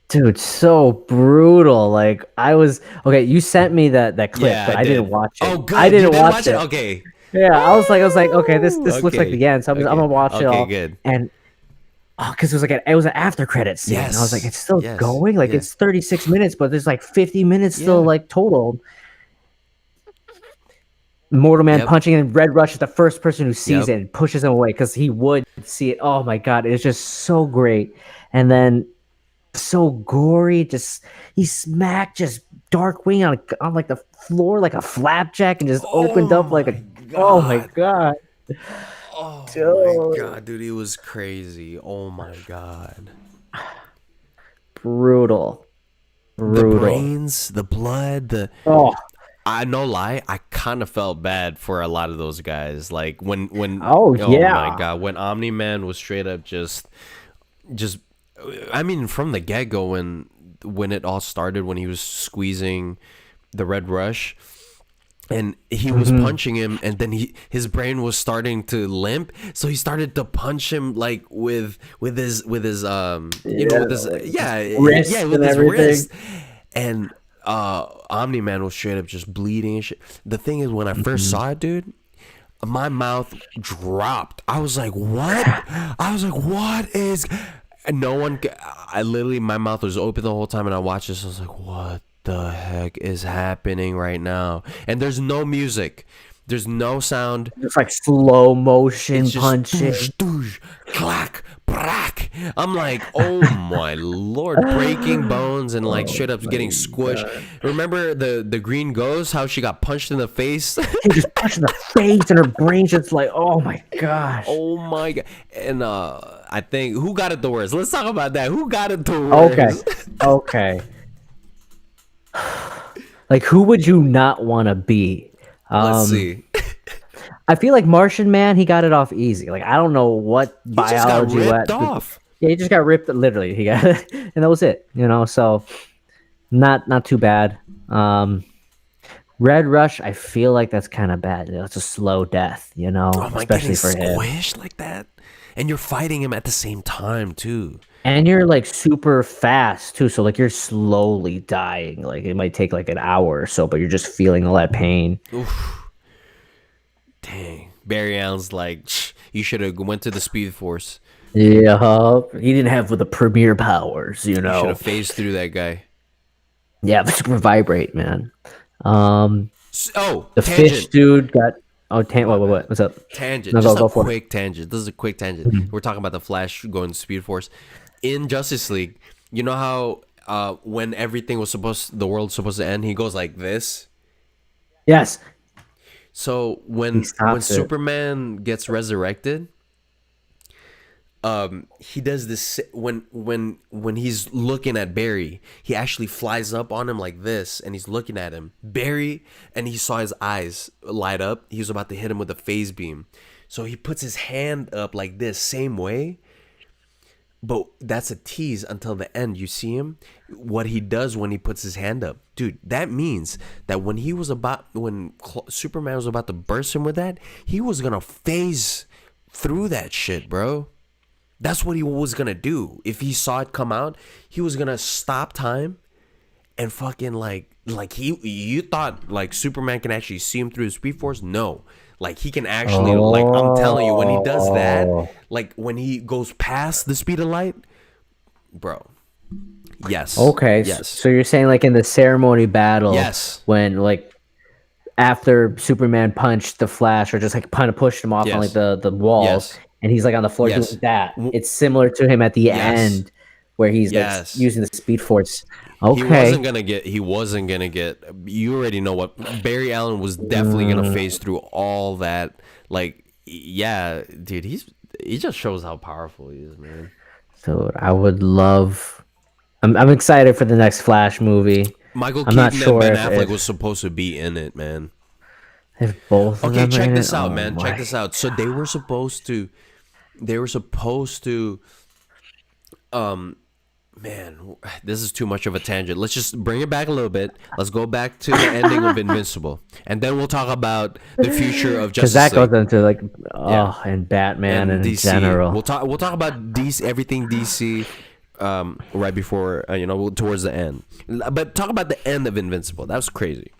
Dude, so brutal. Like I was okay. You sent me that clip, Yeah, but I didn't watch it. Oh, good. I didn't You watch it. Okay. Yeah, I was like, okay, this looks like the end. So I'm gonna watch it all. Good. And because it was an after credit scene. Yes. And I was like, it's still Yes. going. Like it's 36 minutes, but there's like 50 minutes still like total. Mortal Man punching in Red Rush is the first person who sees it and pushes him away because he would see it. Oh my god, it's just so great. And then so gory, just he smacked just Darkwing on like the floor like a flapjack and just opened up like oh my god. Oh my god, dude, it was crazy. Oh my god. Brutal. The brains, the blood, I no lie, I kind of felt bad for a lot of those guys. Like when oh my god, when Omni-Man was straight up just I mean from the get-go when it all started, when he was squeezing the Red Rush and he was punching him, and then his brain was starting to limp, so he started to punch him like with his with his wrist, and Omni-Man was straight up just bleeding and shit. The thing is, when I first saw it, dude, my mouth dropped. I was like, what? What is? And no one. I literally, my mouth was open the whole time, and I watched this. I was like, what the heck is happening right now? And there's no music. There's no sound. It's like slow motion punching. Doosh, doosh, clack, brack. I'm like, oh my lord, breaking bones and like straight up getting squished. God. Remember the Green Ghost, how she got punched in the face? She just punched in the face and her brain just like, oh my gosh. Oh my god. And I think, who got it the worst? Let's talk about that. Who got it the worst? Okay. Like, who would you not want to be? Let's see. I feel like Martian Man, he got it off easy. Like, I don't know what biology. He just got ripped off. Yeah, he just got ripped. Literally, he got it, and that was it. You know, so not too bad. Red Rush, I feel like that's kind of bad. It's a slow death. You know, especially for him. Squished like that, and you're fighting him at the same time too. And you're like super fast too, so like you're slowly dying. Like it might take like an hour or so, but you're just feeling all that pain. Oof. Dang, Barry Allen's like, you should have went to the Speed Force. Yeah, he didn't have the premier powers, you know. You should have phased through that guy. Yeah, but super vibrate, man. The fish tangent. dude got. Oh, My bad. what's up? Tangent. No, Just a go for it. quick tangent. This is a quick tangent. We're talking about the Flash going to Speed Force in Justice League. You know how when everything was the world's supposed to end, he goes like this. Yes. So He when stops it. Superman gets resurrected, he does this when he's looking at Barry, he actually flies up on him like this, and he's looking at him. Barry, and he saw his eyes light up. He was about to hit him with a phase beam, so he puts his hand up like this, same way. But that's a tease until the end. You see him, what he does when he puts his hand up, dude. That means that when Superman was about to burst him with that, he was gonna phase through that shit, bro. That's what he was gonna do. If he saw it come out, he was gonna stop time and fucking you thought like Superman can actually see him through the Speed Force? No. Like he can actually I'm telling you, when he does that, like when he goes past the speed of light, bro. Yes. Okay. Yes. So you're saying like in the ceremony battle, Yes. when like after Superman punched the Flash or just like kind of pushed him off on like the walls, Yes. and he's like on the floor Yes. doing that. It's similar to him at the Yes. end where he's like using the Speed Force. Okay. He wasn't gonna get you already know what Barry Allen was definitely gonna phase through all that. Like, yeah, dude, he just shows how powerful he is, man. So I would love. I'm excited for the next Flash movie. Michael I'm not Keaton sure and Ben if Affleck was supposed to be in it, man. both. Of Okay, them check are this in it? out, Oh man. my Check this out. So they were supposed to man, this is too much of a tangent. Let's just bring it back a little bit. Let's go back to the ending of Invincible, and then we'll talk about the future of Because Justice that League goes into like Yeah. and Batman and in DC. general. We'll talk about DC, everything DC, right before towards the end. But talk about the end of Invincible. That was crazy.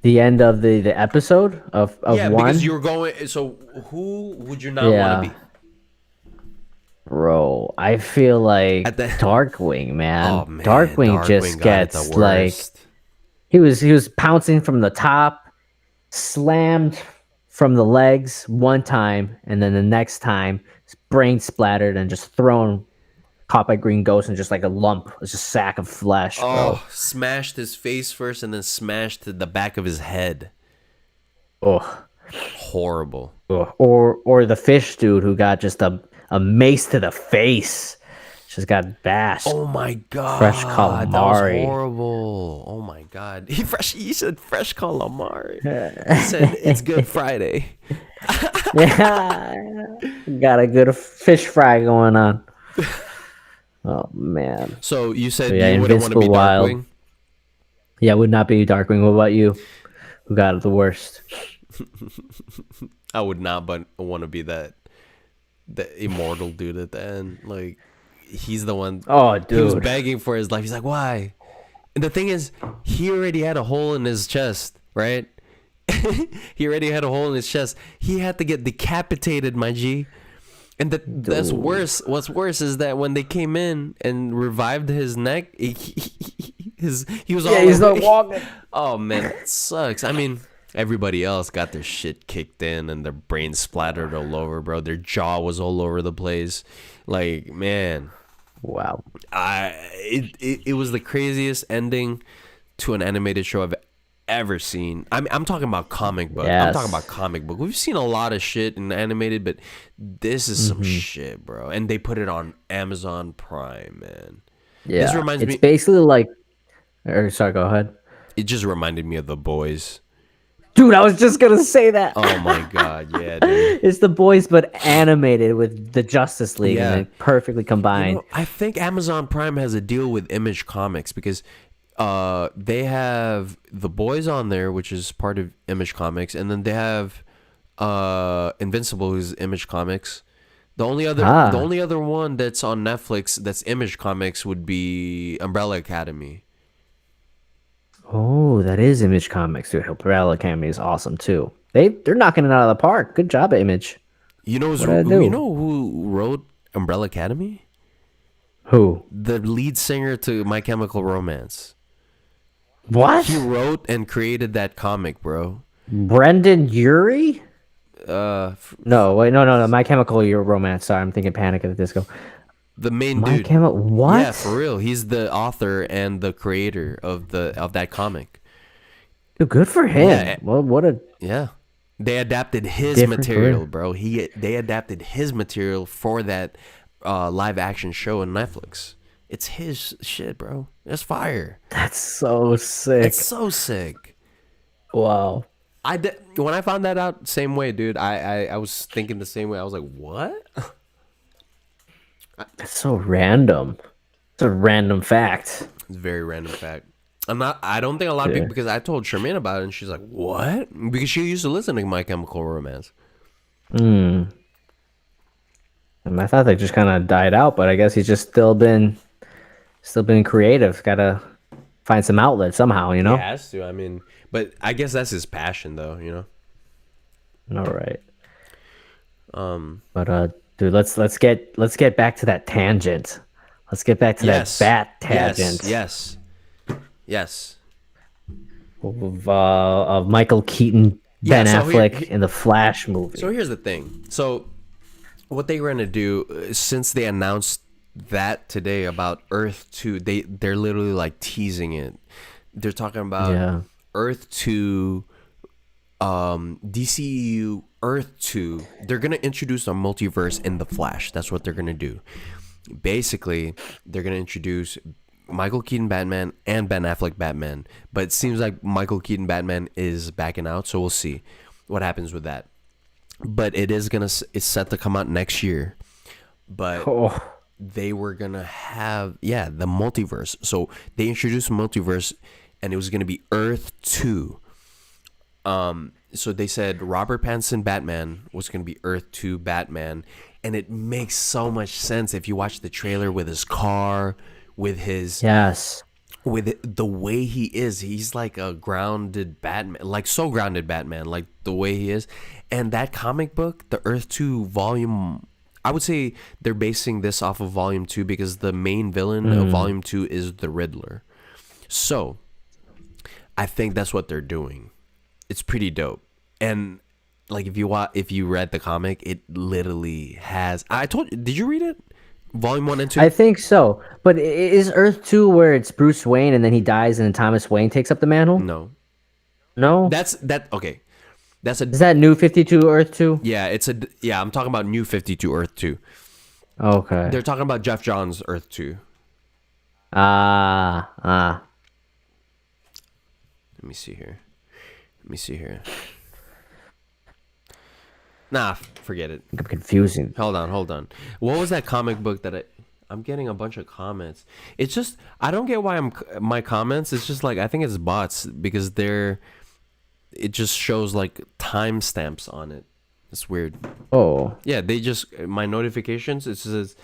The end of the episode of Yeah, one. because you were going. So who would you not want to be? Bro, I feel like At the- Darkwing, man. Oh man, Darkwing just got it gets the like worst. he was pouncing from the top, slammed from the legs one time, and then the next time his brain splattered and just thrown, caught by Green Ghost and just like a lump, it's just a sack of flesh, bro. Oh, smashed his face first, and then smashed the back of his head. Ugh. Horrible. Ugh. Or the fish dude who got just a mace to the face. Just got bashed. Oh my god, Fresh that calamari. was horrible. Oh my god, he said fresh calamari. He said it's Good Friday. Yeah, got a good fish fry going on. Oh man. So you said yeah, you wouldn't want to be Invincible Wild. Darkwing? Yeah, would not be Darkwing. What about you? Who got it the worst? I would not but want to be the immortal dude at the end. Like, he's the one. Oh, He was dude. begging for his life. He's like, why? And the thing is, he already had a hole in his chest, right? He already had a hole in his chest. He had to get decapitated, my G. And that's worse. What's worse is that when they came in and revived his neck, he was all he's over- not walking. Oh man, that sucks. I mean, everybody else got their shit kicked in and their brains splattered all over, bro. Their jaw was all over the place. Like, man, Wow. it was the craziest ending to an animated show I've ever seen. I'm talking about comic book. I'm Yes. talking about comic book. We've seen a lot of shit in animated, but this is some shit, bro. And they put it on Amazon Prime, man. Yeah. This reminds it's me. basically like. Sorry, go ahead. It just reminded me of The Boys. Dude, I was just gonna say that. Oh my god, yeah, dude. It's The Boys, but animated with the Justice League, Yeah. and they perfectly combined. I think Amazon Prime has a deal with Image Comics because they have The Boys on there, which is part of Image Comics, and then they have Invincible, who's Image Comics. The only other one that's on Netflix that's Image Comics would be Umbrella Academy. Oh, that is Image Comics. Dude, Umbrella Academy is awesome too. They're knocking it out of the park. Good job, Image. You know What'd I do? you know who wrote Umbrella Academy? Who? The lead singer to My Chemical Romance. What? He wrote and created that comic, bro. Brendan Urie? Uh, No, wait, no. My Chemical Romance. Sorry, I'm thinking Panic at the Disco. the main My dude. Chemical. What? Yeah, for real. He's the author and the creator of that comic. Dude, good for him. Yeah. Well, what a Yeah. They adapted his Different material, career. bro. They adapted his material for that live action show on Netflix. It's his shit, bro. It's fire. that's so sick. It's so sick. Wow. When I found that out, same way, dude. I was thinking the same way. I was like, what? That's so random. It's a random fact. It's a very random fact. I don't think a lot of people, because I told Charmaine about it and she's like, what? Because she used to listen to My Chemical Romance. And I thought they just kind of died out, but I guess he's just still been creative. Gotta find some outlet somehow, you know? He has to. I mean, but I guess that's his passion, though. You know. All right. But dude, let's get back to that tangent. Let's get back to that bat tangent. Yes. Of Michael Keaton, Ben Affleck in the Flash movie. So here's the thing. So what they were gonna do, since they announced that today about Earth 2, they're literally like teasing it. They're talking about Earth 2, DCEU Earth 2. They're gonna introduce a multiverse in the Flash. That's what they're gonna do. Basically, they're gonna introduce Michael Keaton Batman and Ben Affleck Batman, but it seems like Michael Keaton Batman is backing out, so we'll see what happens with that. But it's set to come out next year. But they were gonna have the multiverse. So they introduced multiverse, and it was gonna be Earth 2. So they said Robert Pattinson Batman was gonna be Earth 2 Batman, and it makes so much sense if you watch the trailer with his car, with his with the way he is. He's like a grounded Batman, like so grounded Batman, like the way he is. And that comic book, the Earth 2 volume, I would say they're basing this off of volume 2 because the main villain of volume 2 is the Riddler. So I think that's what they're doing. It's pretty dope. And like if you read the comic, it literally has, did you read it? Volume 1 and 2? I think so. But is Earth 2 where it's Bruce Wayne and then he dies and then Thomas Wayne takes up the mantle? No? Okay. Is that New 52 Earth 2? Yeah, I'm talking about New 52 Earth 2. Okay. They're talking about Jeff Johns' Earth 2. Let me see here. Nah, forget it. I'm confusing. Hold on. What was that comic book that I'm getting a bunch of comments. It's just, I don't get why my comments, it's just like, I think it's bots because it just shows like timestamps on it. It's weird. Oh. Yeah, my notifications, it says,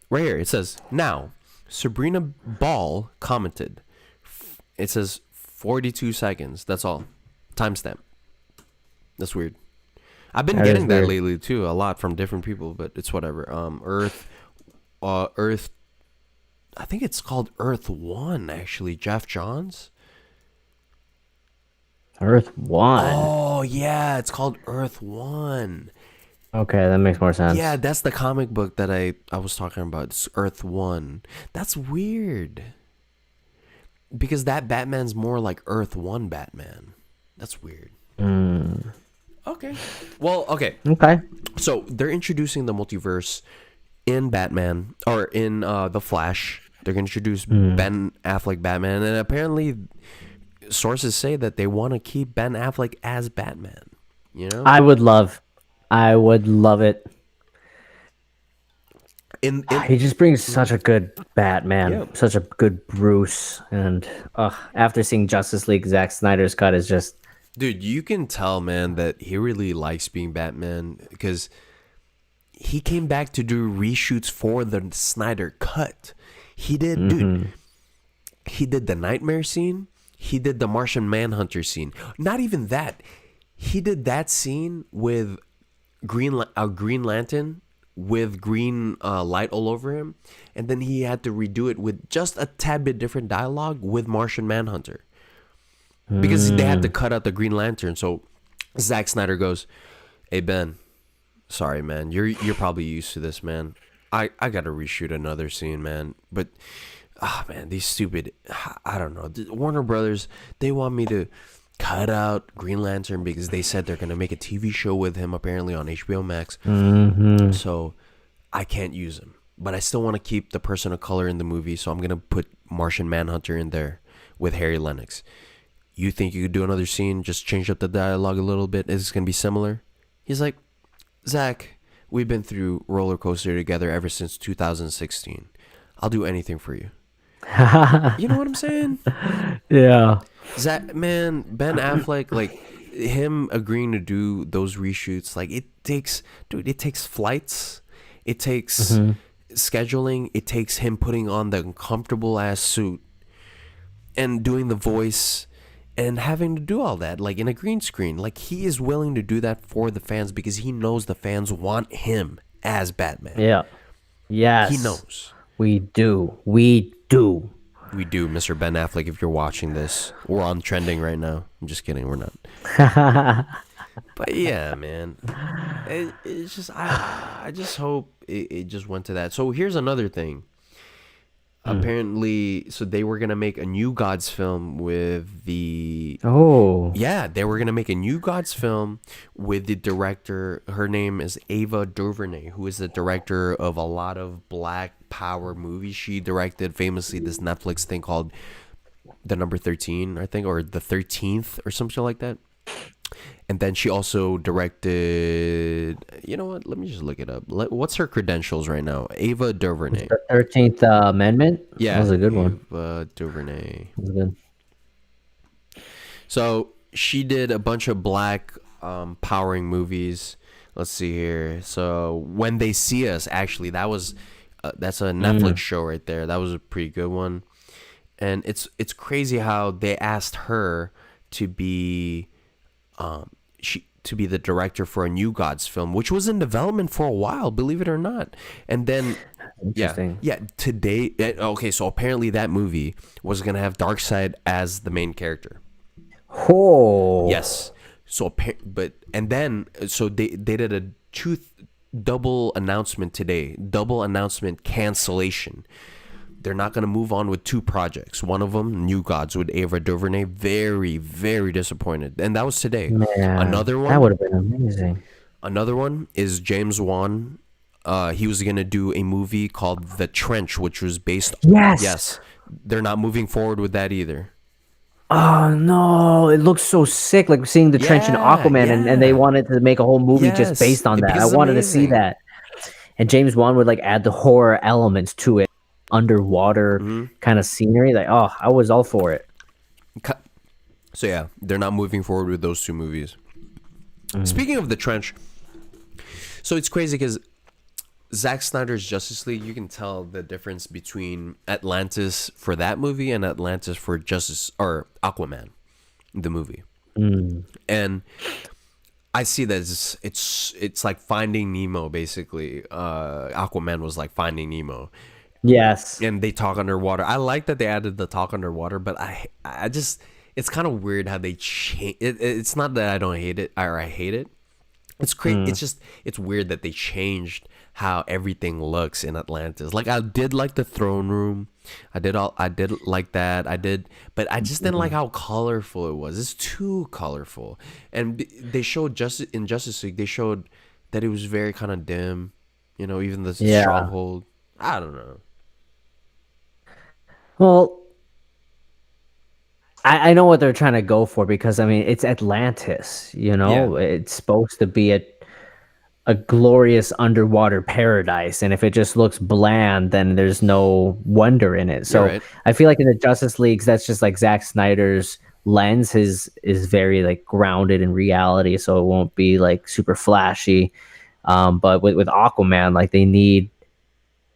right here, it says, now, Sabrina Ball commented. It says 42 seconds. That's all. Timestamp. That's weird. I've been getting that lately too, a lot from different people, but it's whatever. Earth, I think it's called Earth 1, actually, Jeff Johns. Earth 1? Oh, yeah, it's called Earth 1. Okay, that makes more sense. Yeah, that's the comic book that I was talking about. It's Earth 1. That's weird. Because that Batman's more like Earth 1 Batman. That's weird. Okay. Well, okay. Okay. So they're introducing the multiverse in Batman, or in The Flash. They're going to introduce Ben Affleck Batman. And apparently sources say that they want to keep Ben Affleck as Batman. You know? I would love it. He just brings such a good Batman, such a good Bruce, and after seeing Justice League, Zack Snyder's cut is just... Dude, you can tell, man, that he really likes being Batman because he came back to do reshoots for the Snyder cut. He did, dude. He did the nightmare scene. He did the Martian Manhunter scene. Not even that. He did that scene with Green Lantern with green light all over him, and then he had to redo it with just a tad bit different dialogue with Martian Manhunter. because they had to cut out the Green Lantern. So Zack Snyder goes, "Hey Ben, sorry man, you're probably used to this, man. I gotta reshoot another scene, man. But man, these stupid, I don't know, Warner Brothers, they want me to cut out Green Lantern because they said they're gonna make a TV show with him apparently on HBO Max. So I can't use him, but I still want to keep the person of color in the movie. So I'm gonna put Martian Manhunter in there with Harry Lennox. You think you could do another scene, just change up the dialogue a little bit? Is it gonna be similar?" He's like, "Zach, we've been through roller coaster together ever since 2016. I'll do anything for you." You know what I'm saying? Yeah. Zach, man, Ben Affleck, like him agreeing to do those reshoots, like it takes flights, it takes scheduling, it takes him putting on the uncomfortable ass suit and doing the voice and having to do all that like in a green screen. Like he is willing to do that for the fans because he knows the fans want him as Batman. Yeah. Yes. He knows. We do. We do. We do, Mr. Ben Affleck, if you're watching this. We're on trending right now. I'm just kidding, we're not. But yeah, man. It's just I just hope it just went to that. So here's another thing. Apparently, so they were gonna make a New Gods film with the they were gonna make a New Gods film with the director. Her name is Ava DuVernay, who is the director of a lot of Black Power movies. She directed famously this Netflix thing called The Number 13, I think, or The 13th or something like that. And then she also directed, you know what? Let me just look it up. What's her credentials right now? Ava DuVernay. The 13th Amendment? Yeah. That was a good one. Ava DuVernay. That was good. So she did a bunch of Black powering movies. Let's see here. So When They See Us, actually, that's a Netflix show right there. That was a pretty good one. And it's crazy how they asked her to be to be the director for a New Gods film, which was in development for a while, believe it or not. And then today, okay, so apparently that movie was gonna have Darkseid as the main character. Oh yes. So they did a double announcement today, double announcement cancellation. They're not going to move on with two projects. One of them, New Gods with Ava DuVernay, very, very disappointed. And that was today. Man, another one, that would have been amazing. Another one is James Wan. He was going to do a movie called The Trench, which was based Yes. They're not moving forward with that either. Oh no, it looks so sick, like seeing the Trench in Aquaman, and they wanted to make a whole movie just based on that. I wanted to see that. And James Wan would like add the horror elements to it. Underwater kind of scenery, like I was all for it. So yeah, they're not moving forward with those two movies. Speaking of The Trench, so it's crazy because Zack Snyder's Justice League, you can tell the difference between Atlantis for that movie and Atlantis for Aquaman, the movie. And I see that it's like Finding Nemo, basically. Aquaman was like Finding Nemo. Yes. And they talk underwater. I like that they added the talk underwater, but I just, it's kind of weird how they change it. It's not that I don't hate it or I hate it. It's crazy. It's just, it's weird that they changed how everything looks in Atlantis. Like I did like the throne room. I did like that. But I just didn't like how colorful it was. It's too colorful. And they showed in Justice League, they showed that it was very kind of dim, you know, even the stronghold. I don't know. Well, I know what they're trying to go for because I mean it's Atlantis, you know. It's supposed to be a glorious underwater paradise, and if it just looks bland, then there's no wonder in it. So I feel like in the Justice Leagues, that's just like Zack Snyder's lens is very like grounded in reality, so it won't be like super flashy. But with Aquaman, like they need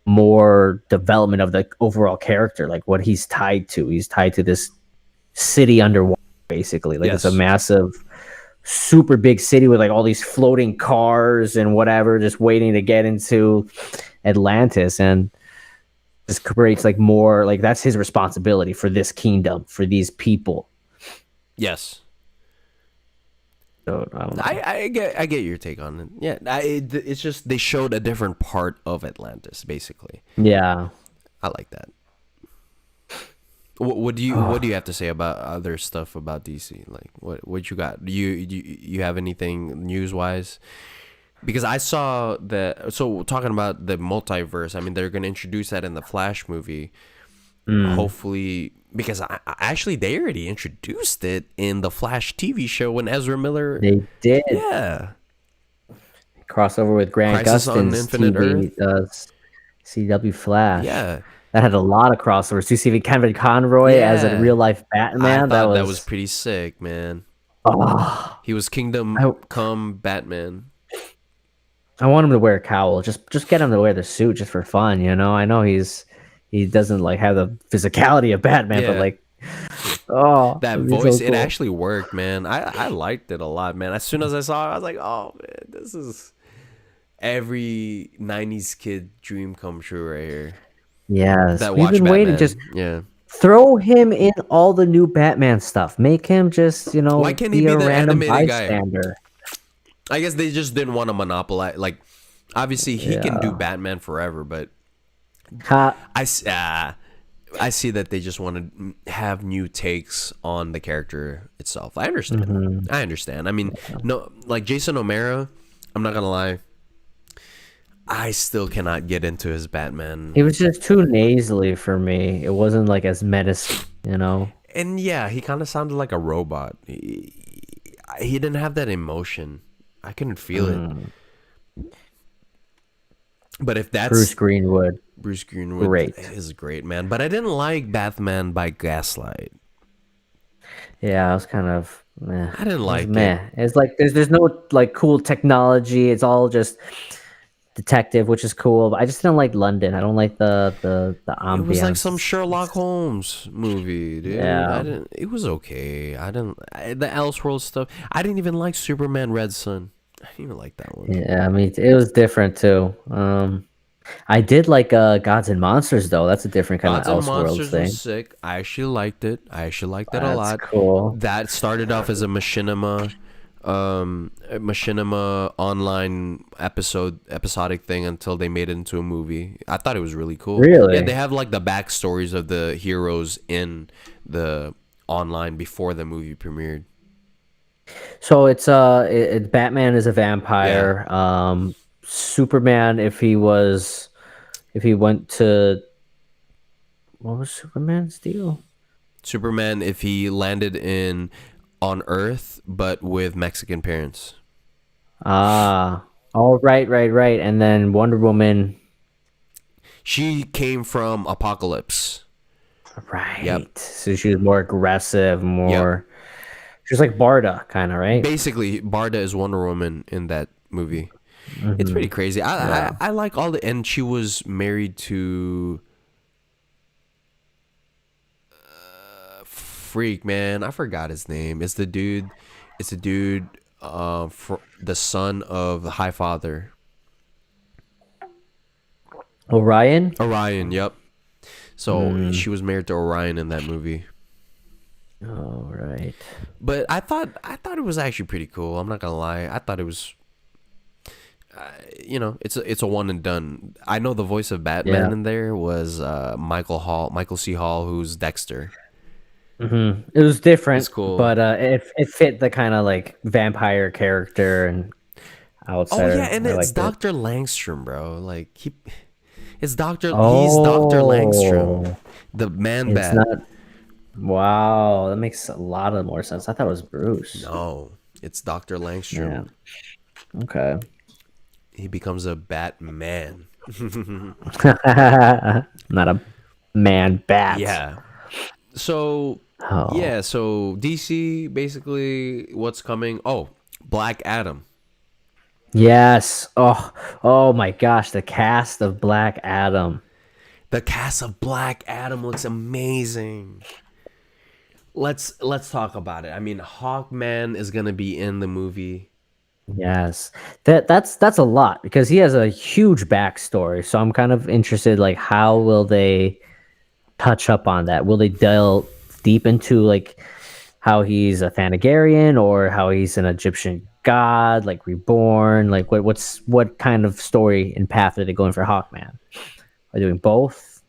more development of the overall character, like what he's tied to. He's tied to this city underwater, basically. Like it's a massive, super big city with like all these floating cars and whatever, just waiting to get into Atlantis. And this creates like more, like that's his responsibility for this kingdom, for these people. Yes. So I don't know. I get your take on it. Yeah, it's just they showed a different part of Atlantis, basically. Yeah. I like that. What do you have to say about other stuff about DC? Like what you got? Do you have anything news wise? Because I saw that. So talking about the multiverse, I mean they're gonna introduce that in the Flash movie. Hopefully, because actually they already introduced it in the Flash TV show when Ezra Miller. They did Yeah. crossover with Grant Crisis on Gustin's Infinite TV, CW Flash. Yeah. That had a lot of crossovers. You see Kevin Conroy as a Yeah. real life I Batman. thought that was pretty sick, man. Oh, He was Kingdom I, Come Batman. I want him to wear a cowl. Just get him to wear the suit just for fun. I know he doesn't like have the physicality of Batman, but Yeah. like, oh, That it'd be voice, so it cool. actually worked, man. I liked it a lot, man. As soon as I saw it, I was like, oh man, this is every 90s kid dream come true right here. Yes, That we've watch been waiting. Batman. Just Yeah. throw him in all the new Batman stuff. Make him just Why can't he be be a the random animated guy? bystander. I guess they just didn't want to monopolize. Like, obviously, he can do Yeah. Batman forever, but Ha, I see that they just want to have new takes on the character itself. I understand. Mm-hmm. I understand. I mean, no, like Jason O'Mara, I'm not gonna lie. I still cannot get into his Batman. he was just too nasally for me. It wasn't like as menacing. And yeah, he kind of sounded like a robot. He didn't have that emotion. I couldn't feel it. But if that's Bruce Greenwood. Bruce Greenwood, Great. is great, man. But I didn't like Batman by Gaslight. Yeah, I was kind of meh. I didn't like it. Meh. It's like there's no like cool technology. It's all just detective, which is cool. But I just didn't like London. I don't like the ambiance. It was like some Sherlock Holmes movie, dude. Yeah. It was okay. The Elseworld stuff. I didn't even like Superman Red Sun. I didn't even like that one. Yeah, I mean it was different too. I did like Gods and Monsters though. That's a different kind Gods of and Elseworld Monsters thing. was sick. I actually liked it. A That's lot. cool. That started off as a machinima online episodic thing until they made it into a movie. I thought it was really cool. Really? Yeah, they have like the backstories of the heroes in the online before the movie premiered. So it's Batman is a vampire. Superman if he went to what was Superman's deal? Superman if he landed on Earth but with Mexican parents. Ah, oh right. And then Wonder Woman. She came from Apocalypse. Right. Yep. So she was more aggressive, more. She was like Barda, kind of, right? Basically, Barda is Wonder Woman in that movie. It's pretty crazy. I like all the, and she was married to freak, man. I forgot his name. It's the dude. For the son of the High Father. Orion. Orion. Yep. So she was married to Orion in that movie. Oh right. But I thought it was actually pretty cool. I'm not gonna lie. I thought it was. It's a one and done. I know the voice of Batman in there was Michael C. Hall, who's Dexter. Mm-hmm. It was different. It's cool. But it fit the kind of like vampire character and outsider. Oh yeah, and I it's liked it. Dr. Langstrom, bro. Like he's Dr. Langstrom, the man bat. Wow, that makes a lot of more sense. I thought it was Bruce. No, it's Dr. Langstrom. Yeah. Okay. He becomes a Batman. Not a man bat. Yeah. So so DC basically what's coming? Oh, Black Adam. Yes. Oh my gosh, the cast of Black Adam. The cast of Black Adam looks amazing. Let's talk about it. I mean, Hawkman is gonna be in the movie. Yes. That's a lot because he has a huge backstory. So I'm kind of interested, like, how will they touch up on that? Will they delve deep into like how he's a Thanagarian or how he's an Egyptian god, like reborn? Like what kind of story and path are they going for Hawkman? Are they doing both?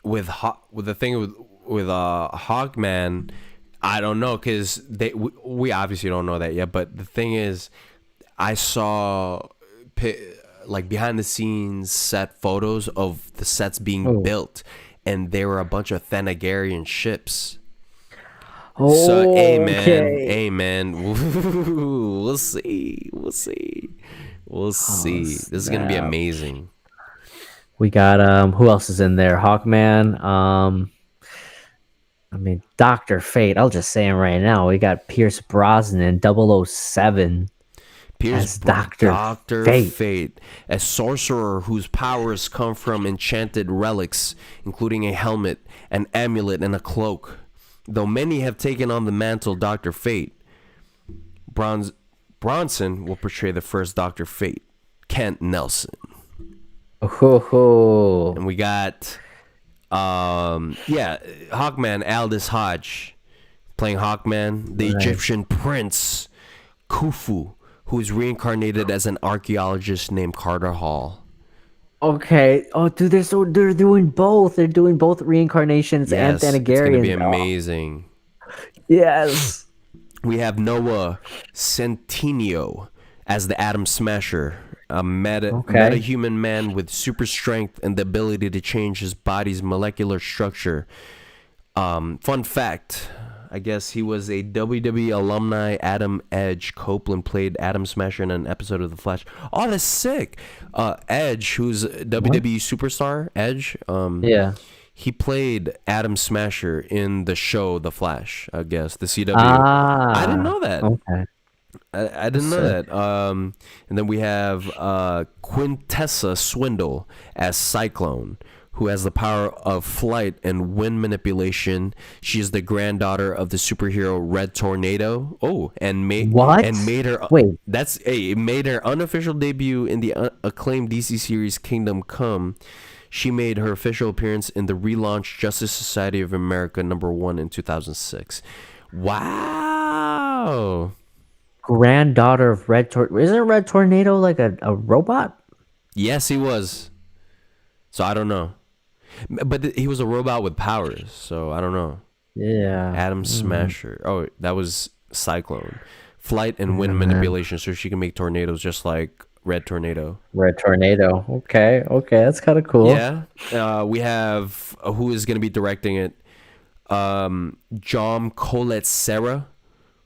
With the thing with Hawkman, I don't know, because we obviously don't know that yet. But the thing is, I saw like behind the scenes set photos of the sets being built, and there were a bunch of Thanagarian ships. Oh, So, okay. amen. We'll see. This is gonna be amazing. We got who else is in there? Hawkman. I mean, Dr. Fate. I'll just say him right now. We got Pierce Brosnan, 007 as Dr. Fate, a sorcerer whose powers come from enchanted relics, including a helmet, an amulet, and a cloak. Though many have taken on the mantle Dr. Fate, Bronson will portray the first Dr. Fate, Kent Nelson. Oh, And we got Hawkman, Aldous Hodge playing Hawkman, the Egyptian prince Khufu, who is reincarnated as an archaeologist named Carter Hall. okay. Oh, dude, they're doing both. They're doing both reincarnations and Thanagarians. It's gonna be amazing. Yes. We have Noah Centineo as the Atom Smasher, a metahuman man with super strength and the ability to change his body's molecular structure. Fun fact, I guess he was a WWE alumni. Adam Edge Copeland played Atom Smasher in an episode of The Flash. Oh, that's sick. Edge, who's a WWE superstar, Edge. He played Atom Smasher in the show The Flash, I guess, the CW. I didn't know that. Okay. I didn't know that. And then we have Quintessa Swindle as Cyclone, who has the power of flight and wind manipulation. She is the granddaughter of the superhero Red Tornado. Oh, and made her made her unofficial debut in the acclaimed DC series Kingdom Come. She made her official appearance in the relaunched Justice Society of America #1 in 2006. Wow. Granddaughter of Red Tornado. Isn't Red Tornado like a robot? Yes, he was. So I don't know. But he was a robot with powers, so I don't know. Yeah. Atom Smasher. Oh, that was Cyclone. Flight and wind manipulation, so she can make tornadoes just like Red Tornado. Red Tornado. Okay, that's kind of cool. Yeah. We have who is going to be directing it? John Colette Serra,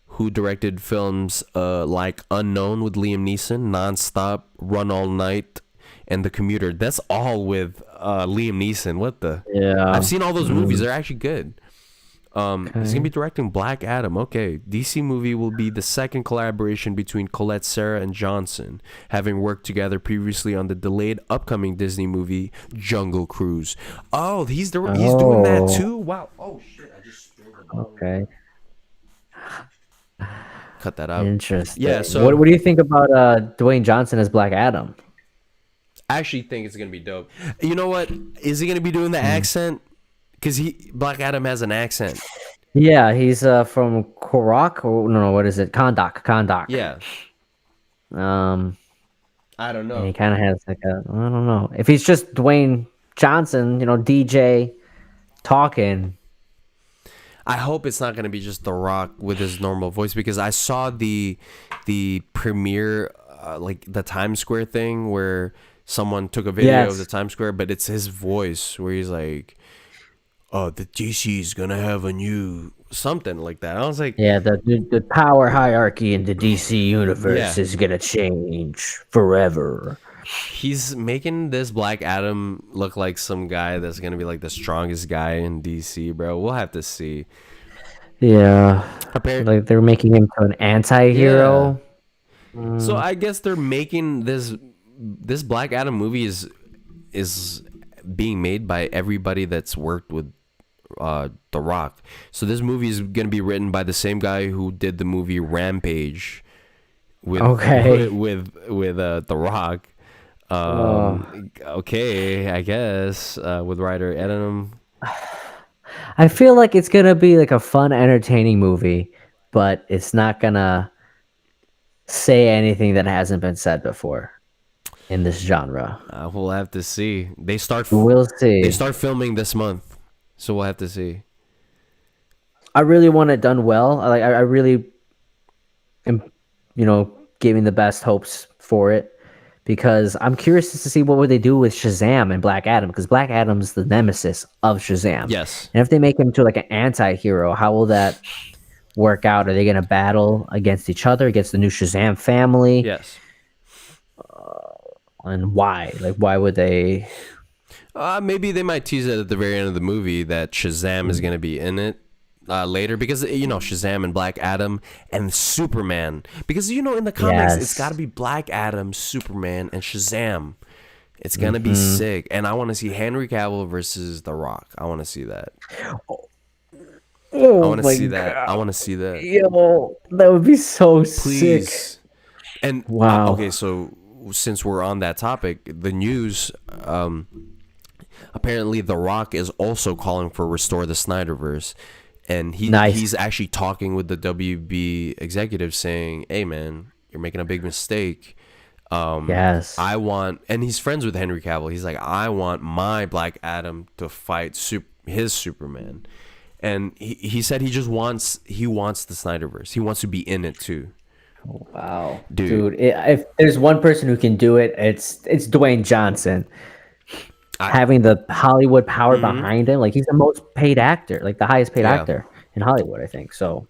who directed films like Unknown with Liam Neeson, Nonstop, Run All Night, and The Commuter. That's all with Liam Neeson. What the? Yeah. I've seen all those movies. They're actually good. He's going to be directing Black Adam. Okay. DC movie will be the second collaboration between Colette Serra and Johnson, having worked together previously on the delayed upcoming Disney movie Jungle Cruise. Oh, he's doing that too? Wow. Oh, shit. I just spilled the bottle. Okay. Cut that out. Interesting. Yeah, so what do you think about Dwayne Johnson as Black Adam? I actually think it's going to be dope. You know what? Is he going to be doing the accent? Because Black Adam has an accent. Yeah, he's from Korok. Or, no, what is it? Kondak. Yeah. I don't know. And he kind of has like I don't know. If he's just Dwayne Johnson, DJ talking. I hope it's not going to be just The Rock with his normal voice, because I saw the premiere, like the Times Square thing where someone took a video of the Times Square, but it's his voice where he's like, "Oh, the DC is gonna have a new something like that." I was like, "Yeah, the power hierarchy in the DC universe is gonna change forever." He's making this Black Adam look like some guy that's gonna be like the strongest guy in DC, bro. We'll have to see. Yeah, like they're making him to an anti-hero. Yeah. So I guess they're making this Black Adam movie is being made by everybody that's worked with The Rock. So this movie is gonna be written by the same guy who did the movie Rampage with The Rock. Okay, I guess with writer Adam. I feel like it's gonna be like a fun, entertaining movie, but it's not gonna say anything that hasn't been said before in this genre. We'll have to see. We'll They see. start filming this month, so we'll have to see. I really want it done well. I really am, giving the best hopes for it because I'm curious to see what would they do with Shazam and Black Adam because Black Adam's the nemesis of Shazam. Yes. And if they make him to like an anti-hero, how will that work out? Are they going to battle against each other, against the new Shazam family? Yes. And why? Like, why would they? Maybe they might tease it at the very end of the movie that Shazam is going to be in it later because Shazam and Black Adam and Superman because in the comics it's Yes. got to be Black Adam, Superman, and Shazam. It's gonna be sick, and I want to see Henry Cavill versus The Rock. I want to see that. I Oh want to my see that. I God. want to see that. Yo, that would be so sick. Please. And Wow. okay, so since we're on that topic, the news apparently The Rock is also calling for restore the Snyderverse, and Nice. he's actually talking with the WB executive saying, "Hey man, you're making a big mistake. Yes. And he's friends with Henry Cavill. He's like, I want my Black Adam to fight his Superman." And he said he wants the Snyderverse. He wants to be in it too. Wow, Dude. if there's one person who can do it, it's Dwayne Johnson. Having the Hollywood power behind him, like he's the most paid actor, like the highest paid Yeah. actor in Hollywood, I think. So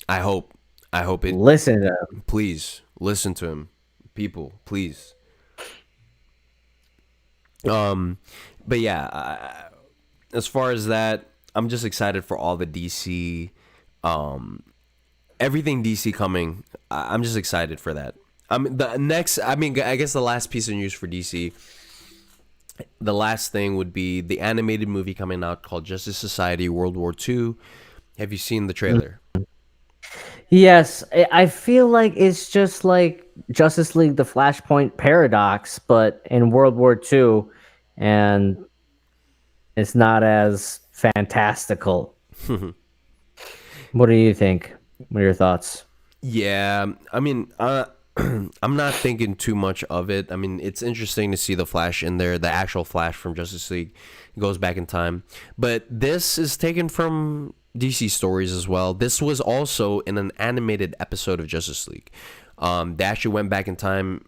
I hope it. listen to him. Please listen to him, people. Please. But yeah, as far as that, I'm just excited for all the DC, everything DC coming. I'm just excited for that. I guess the last piece of news for DC, the last thing would be the animated movie coming out called Justice Society World War II. Have you seen the trailer? Yes, I feel like it's just like Justice League, the Flashpoint paradox, but in World War II, and it's not as fantastical. What do you think? What are your thoughts? Yeah, I mean, I'm not thinking too much of it. I mean, it's interesting to see the Flash in there, the actual Flash from Justice League goes back in time. But this is taken from DC stories as well. This was also in an animated episode of Justice League. They actually went back in time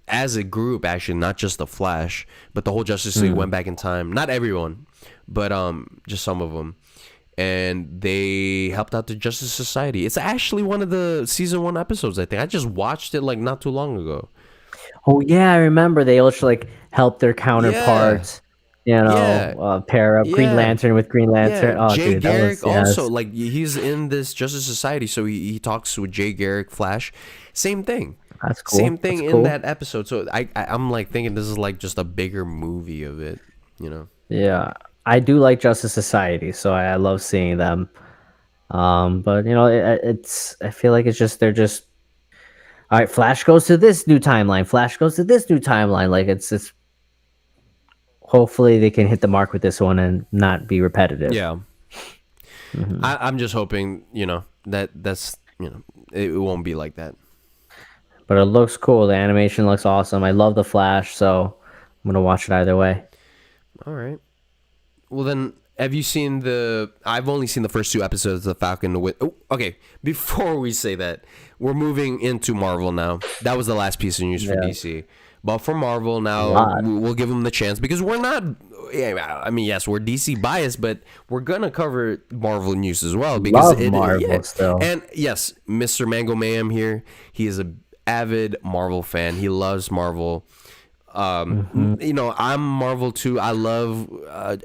as a group, actually, not just the Flash, but the whole Justice League went back in time. Not everyone, but just some of them. And they helped out the Justice Society. It's actually one of the season 1 episodes, I think. I just watched it like not too long ago. Oh yeah, I remember they also like help their counterparts. Yeah. Pair up Green Yeah. Lantern with Green Lantern. Yeah, Oh, Jay dude, Garrick that was, also, like, he's in this Justice Society, so he talks with Jay Garrick, Flash. Same thing. that's cool. Same thing That's in cool. that episode. So I'm like thinking this is like just a bigger movie of it, you know? Yeah, I do like Justice Society, so I love seeing them. But I feel like they're just all right. Flash goes to this new timeline. Flash goes to this new timeline. Like it's. Hopefully, they can hit the mark with this one and not be repetitive. Yeah. I'm just hoping, that's it won't be like that. But it looks cool. The animation looks awesome. I love the Flash, so I'm gonna watch it either way. All right. Well, then, have you seen I've only seen the first 2 episodes of Falcon and the Winter. Oh, okay. Before we say that, we're moving into Marvel now. That was the last piece of news for Yeah. DC. But for Marvel now, lot. we'll give them the chance because we're not. Yeah, I mean, yes, we're DC biased, but we're gonna cover Marvel news as well because Love Marvel still. And yes, Mr. Mango Mayhem here. He is a avid Marvel fan. He loves Marvel. I'm Marvel too. I love.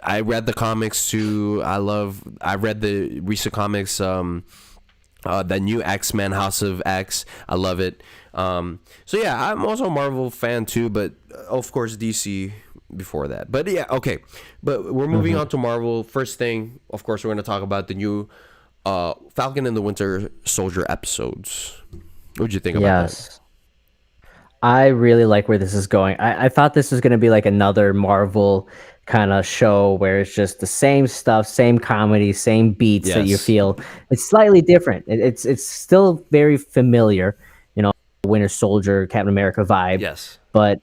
I read the comics too. I read the recent comics. The new X-Men House of X. I love it. So yeah, I'm also a Marvel fan too, but of course DC before that. But yeah, okay. But we're moving on to Marvel. First thing, of course, we're going to talk about the new Falcon and the Winter Soldier episodes. What did you think about that? Yes. I really like where this is going. I thought this was going to be like another Marvel kind of show where it's just the same stuff, same comedy, same beats that you Yes. feel. It's slightly different. It's still very familiar, Winter Soldier, Captain America vibe, Yes. but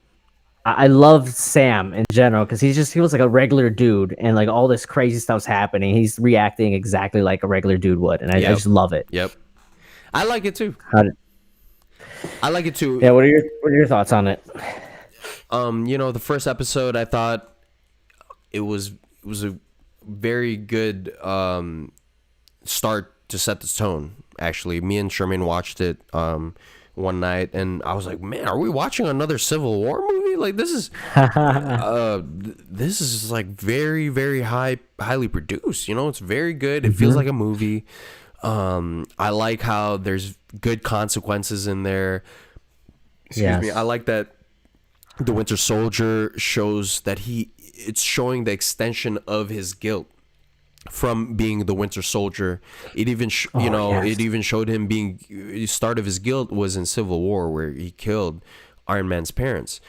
I love Sam in general because he feels like a regular dude, and like all this crazy stuff's happening. He's reacting exactly like a regular dude would, and I Yep. just love it. Yep. I like it too. How did, I like it too. yeah, what are your thoughts on it? The first episode, I thought it was a very good start to set the tone. Actually, me and Sherman watched it one night, and I was like, "Man, are we watching another Civil War movie? Like this is this is like very very highly produced. It's very good. It feels like a movie. I like how there's good consequences in there. Excuse me. I like that the Winter Soldier shows that it's showing the extension of his guilt from being the Winter Soldier. It even it even showed him being the start of his guilt was in Civil War, where he killed Iron Man's parents.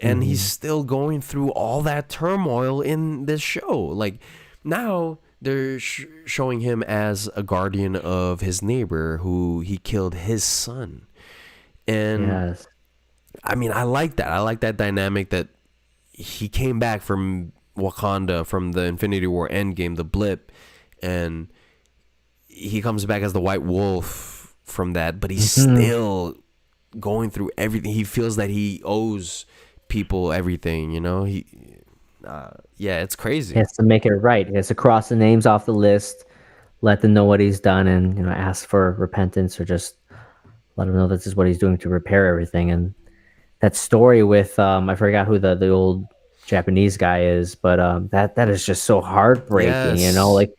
And he's still going through all that turmoil in this show. Like now they're showing him as a guardian of his neighbor who he killed his son. And I mean, I like that. I like that dynamic that he came back from Wakanda, from the Infinity War Endgame, the blip, and he comes back as the White Wolf from that, but he's still going through everything. He feels that he owes people everything, it's crazy. He has to make it right. He has to cross the names off the list, let them know what he's done, and ask for repentance, or just let him know this is what he's doing to repair everything. And that story with I forgot who the old Japanese guy is, but that is just so heartbreaking. Yes. Like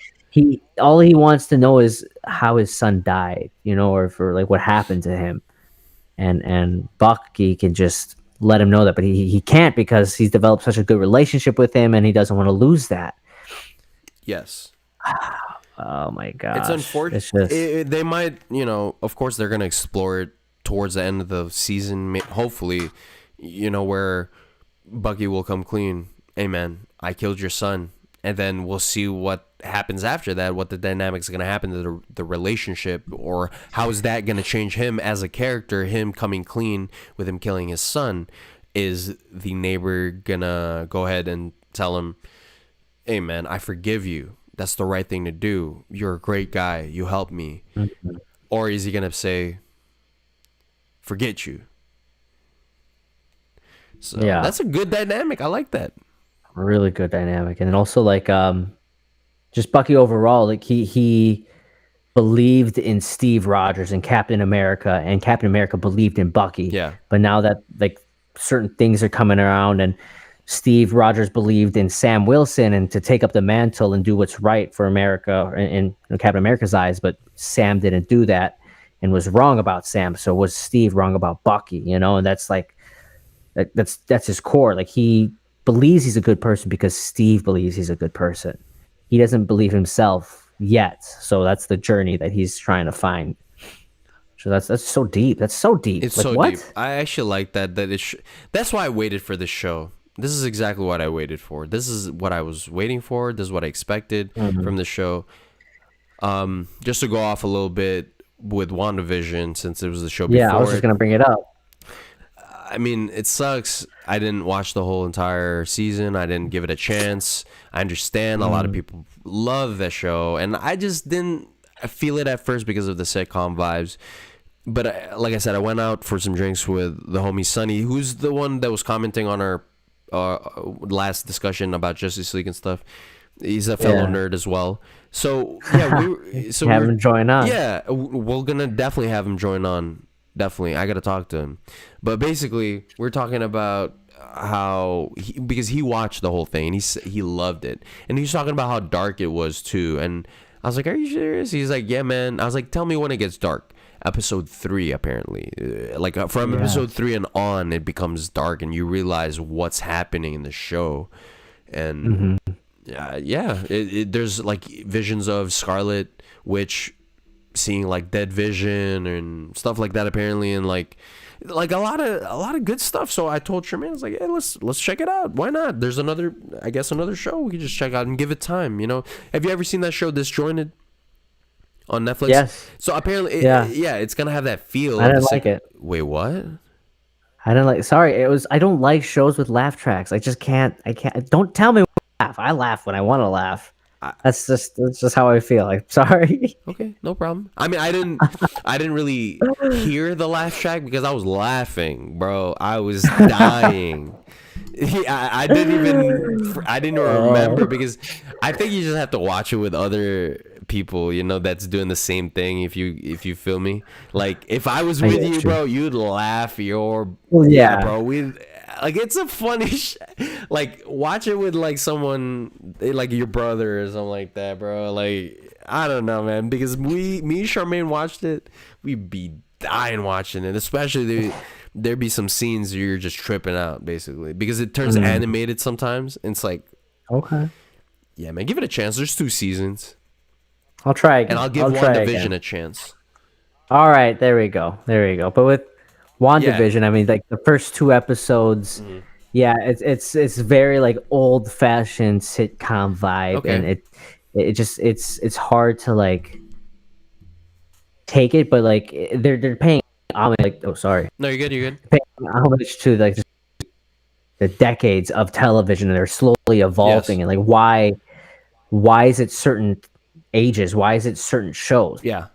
all he wants to know is how his son died, or for like what happened to him, and Bucky can just let him know that, but he can't, because he's developed such a good relationship with him, and he doesn't want to lose that. Yes. Oh my gosh. It's unfortunate. They might, of course they're going to explore it towards the end of the season, hopefully, where Bucky will come clean. Hey man, I killed your son. And then we'll see what happens after that, what the dynamics are going to happen to the relationship, or how is that going to change him as a character, him coming clean with him killing his son. Is the neighbor going to go ahead and tell him, hey man, I forgive you. That's the right thing to do. You're a great guy. You helped me. Mm-hmm. Or is he going to say, forget you? So that's a good dynamic. I like that. Really good dynamic. And then also like just Bucky overall, like he believed in Steve Rogers and Captain America, and Captain America believed in Bucky. Yeah. But now that like certain things are coming around, and Steve Rogers believed in Sam Wilson and to take up the mantle and do what's right for America in Captain America's eyes, but Sam didn't do that and was wrong about Sam. So was Steve wrong about Bucky? And that's like that's his core. Like he believes he's a good person because Steve believes he's a good person. He doesn't believe himself yet, so that's the journey that he's trying to find. So that's so deep. That's so deep. It's like, so what? deep. I actually like that. That's why I waited for this show. This is exactly what I waited for. This is what I was waiting for. This is what I expected from the show. Just to go off a little bit with WandaVision, since it was the show before. Yeah, I was just gonna bring it up. I mean, it sucks. I didn't watch the whole entire season. I didn't give it a chance. I understand a lot of people love that show, and I just didn't feel it at first because of the sitcom vibes. But like I said, I went out for some drinks with the homie Sonny, who's the one that was commenting on our last discussion about Justice League and stuff. He's a fellow nerd as well. So yeah, have him join on. Yeah, we're gonna definitely have him join on. Definitely, I gotta talk to him. But basically, we're talking about how because he watched the whole thing and he loved it, and he's talking about how dark it was too. And I was like, "Are you serious?" He's like, "Yeah, man." I was like, "Tell me when it gets dark." Episode 3, apparently, like from episode 3 and on, it becomes dark, and you realize what's happening in the show, and there's like visions of Scarlet Witch seeing like Dead Vision and stuff like that apparently, and like a lot of good stuff. So I told Tremaine, I was like, hey, let's check it out. Why not? There's another show we can just check out and give it time. Have you ever seen that show Disjointed on Netflix? Yes. So apparently, Yeah. it's gonna have that feel. I didn't like it. Wait, what? I didn't like. Sorry, I don't like shows with laugh tracks. I just can't. I can't. Don't tell me when to laugh. I laugh when I want to laugh. That's just how I feel. I'm sorry. Okay, no problem. I mean, I didn't really hear the laugh track because I was laughing, bro. I was dying. I didn't remember because I think you just have to watch it with other people, that's doing the same thing. If you feel me, like if I was with you, bro, you'd laugh Yeah, bro. It's a funny like watch it with like someone like your brother or something like that, bro. Like I don't know, man, because me and Charmaine watched it, we'd be dying watching it, especially there'd be some scenes where you're just tripping out basically because it turns animated sometimes, and it's like, okay, yeah, man, give it a chance. There's 2 seasons. I'll try again. And I'll give WandaVision a chance. All right, there we go. But with WandaVision, I mean, like the first 2 episodes, yeah, it's very like old fashioned sitcom vibe, and it's hard to like take it, but like they're paying homage. Like, oh, sorry, no, you're good. Paying homage to like the decades of television, and they're slowly evolving, and like why is it certain ages? Why is it certain shows? Yeah.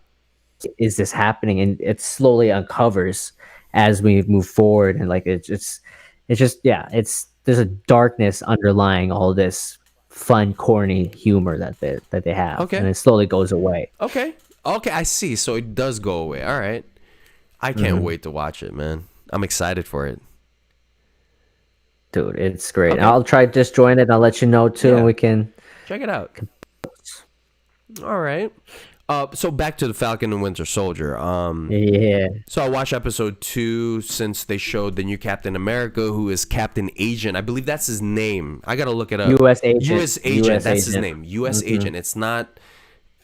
Is this happening? And it slowly uncovers as we move forward, and like it's just there's a darkness underlying all this fun, corny humor that they have. Okay. And it slowly goes away. Okay, I see. So it does go away. All right. I can't wait to watch it, man. I'm excited for it. Dude, it's great. Okay. I'll try Disjointed, and I'll let you know too, and we can check it out. All right. So back to the Falcon and Winter Soldier. Yeah. So I watched episode 2 since they showed the new Captain America, who is Captain Agent. I believe that's his name. I gotta look it up. U.S. Agent. U.S. Agent. That's his name. U.S. Agent. It's not.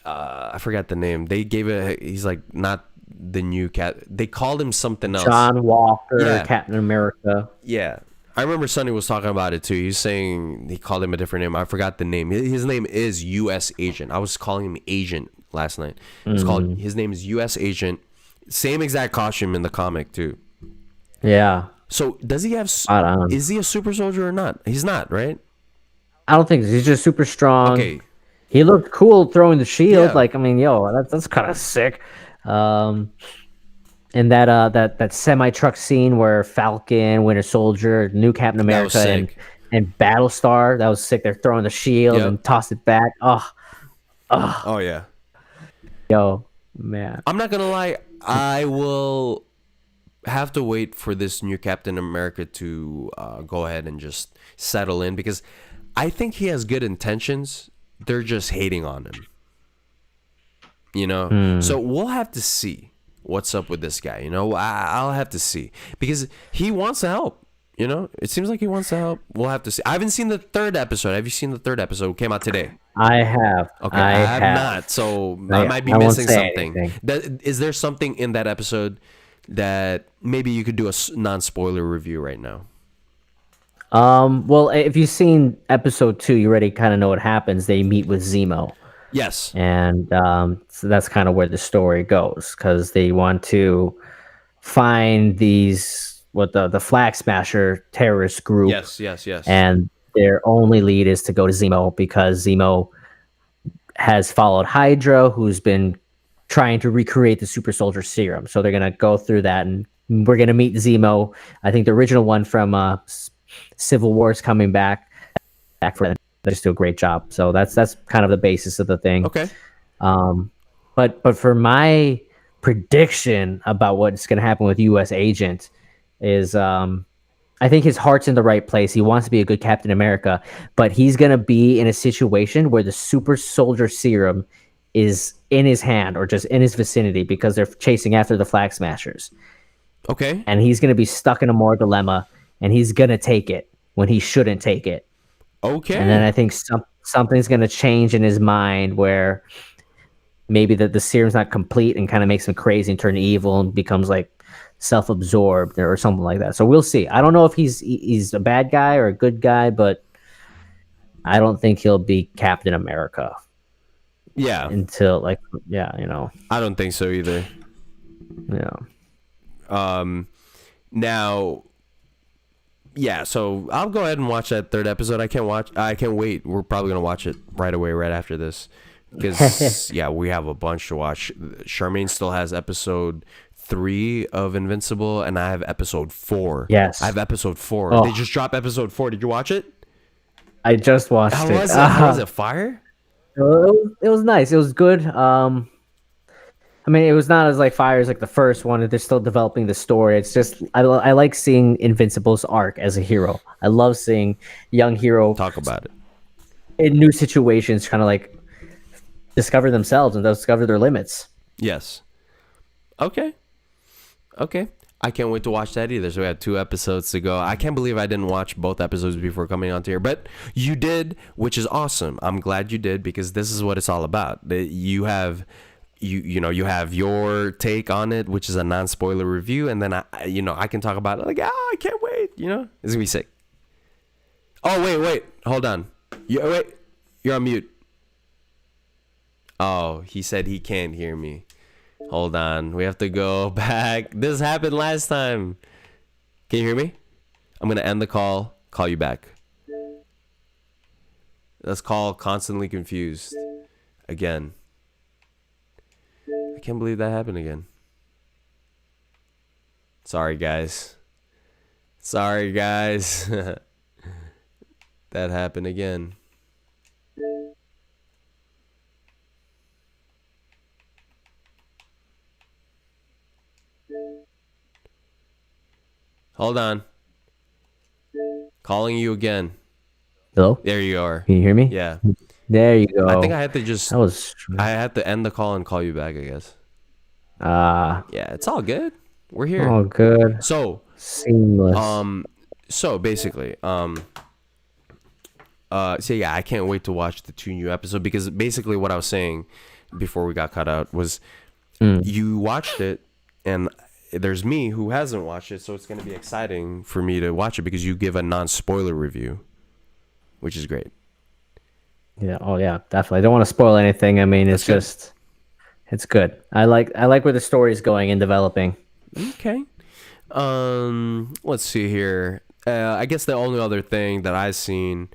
I forgot the name. They gave it. He's like not the new Cap. They called him something else. John Walker, Captain America. Yeah. I remember Sonny was talking about it too. He was saying he called him a different name. I forgot the name. His name is U.S. Agent. I was calling him Agent last night. His name is U.S. Agent. Same exact costume in the comic too. Yeah. So does he have? Is he a super soldier or not? He's not, right? I don't think so. He's just super strong. Okay. He looked cool throwing the shield. Yeah. Like, I mean, that's kind of sick. And that semi truck scene where Falcon, Winter Soldier, new Captain America, and Battlestar, that was sick. They're throwing the shield and toss it back. Oh yeah. Yo, man. I'm not gonna lie. I will have to wait for this new Captain America to go ahead and just settle in, because I think he has good intentions. They're just hating on him. So we'll have to see what's up with this guy. I'll have to see, because he wants to help. It seems like he wants to help. We'll have to see. I haven't seen the 3rd episode. Have you seen the 3rd episode? It came out today. I have. Okay, I have not. So I might be missing something. Is there something in that episode that maybe you could do a non-spoiler review right now? Well, if you've seen episode 2, you already kind of know what happens. They meet with Zemo. Yes. And so that's kind of where the story goes, because they want to find the Flag Smasher terrorist group. Yes. And their only lead is to go to Zemo, because Zemo has followed Hydra, who's been trying to recreate the super soldier serum. So they're going to go through that, and we're going to meet Zemo. I think the original one from Civil War is coming back for them. They just do a great job. So that's kind of the basis of the thing. Okay. But for my prediction about what's going to happen with U.S. Agent is, I think his heart's in the right place. He wants to be a good Captain America, but he's going to be in a situation where the super soldier serum is in his hand or just in his vicinity, because they're chasing after the Flag Smashers. Okay. And he's going to be stuck in a moral dilemma, and he's going to take it when he shouldn't take it. Okay. And then I think something's going to change in his mind where maybe the serum's not complete and kind of makes him crazy and turn evil and becomes like self-absorbed or something like that. So we'll see. I don't know if he's a bad guy or a good guy, but I don't think he'll be Captain America Yeah, until like I don't think so either. yeah. Now, yeah, so I'll go ahead and watch that third episode. I can't wait. We're probably gonna watch it right away, right after this, because yeah, we have a bunch to watch. Charmaine still has episode 3 of Invincible, and I have episode 4. Yes, I have episode 4. Oh. They just dropped episode 4. Did you watch it? I just watched How it. was it? How was it? Fire? It was nice. It was good. I mean, it was not as like fire as like the first one. They're still developing the story. It's just I like seeing Invincible's arc as a hero. I love seeing young hero Talk about it. in new situations, kind of like discover themselves and discover their limits. Yes. Okay. I can't wait to watch that either. So we have 2 episodes to go. I can't believe I didn't watch both episodes before coming onto here, but you did, which is awesome. I'm glad you did, because this is what it's all about. You have you have your take on it, which is a non-spoiler review, and then I can talk about it like, I can't wait. It's gonna be sick. Oh wait, hold on. Wait, you're on mute. Oh, he said he can't hear me. Hold on, we have to go back. This happened last time. Can you hear me? I'm gonna end the call you back. Let's call Constantly Confused again. I can't believe that happened again. Sorry guys. That happened again. Hold on. Calling you again. Hello? There you are. Can you hear me? Yeah. There you go. I think I had to just... That was... I had to end the call and call you back, I guess. Yeah, it's all good. We're here. Oh, good. So... Seamless. So basically, so yeah, I can't wait to watch the 2 new episodes, because basically what I was saying before we got cut out was you watched it, and there's me who hasn't watched it, so it's going to be exciting for me to watch it because you give a non-spoiler review, which is great. Yeah. Oh, yeah. Definitely. I don't want to spoil anything. I mean, it's just, it's good. I like where the story is going and developing. Okay. Let's see here. I guess the only other thing that I've seen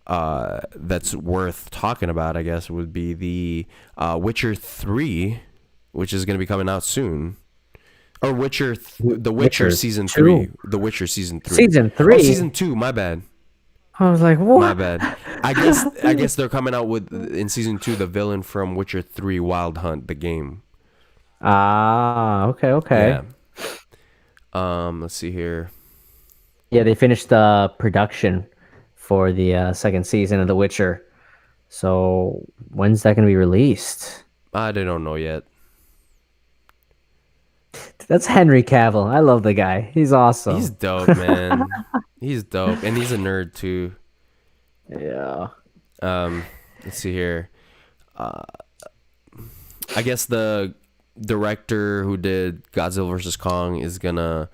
that's worth talking about, I guess, would be the Witcher 3, which is going to be coming out soon. Or The Witcher Season 3. The Witcher Season 3. Season 3? Oh, Season 2, my bad. I was like, what? My bad. I guess they're coming out with, in Season 2, the villain from Witcher 3 Wild Hunt, the game. Okay. Yeah. Let's see here. Yeah, they finished the production for the second season of The Witcher. So when's that going to be released? They don't know yet. That's Henry Cavill. I love the guy. He's awesome. He's dope, man. He's dope, and he's a nerd too. Yeah. Let's see here. I guess the director who did Godzilla vs. Kong is gonna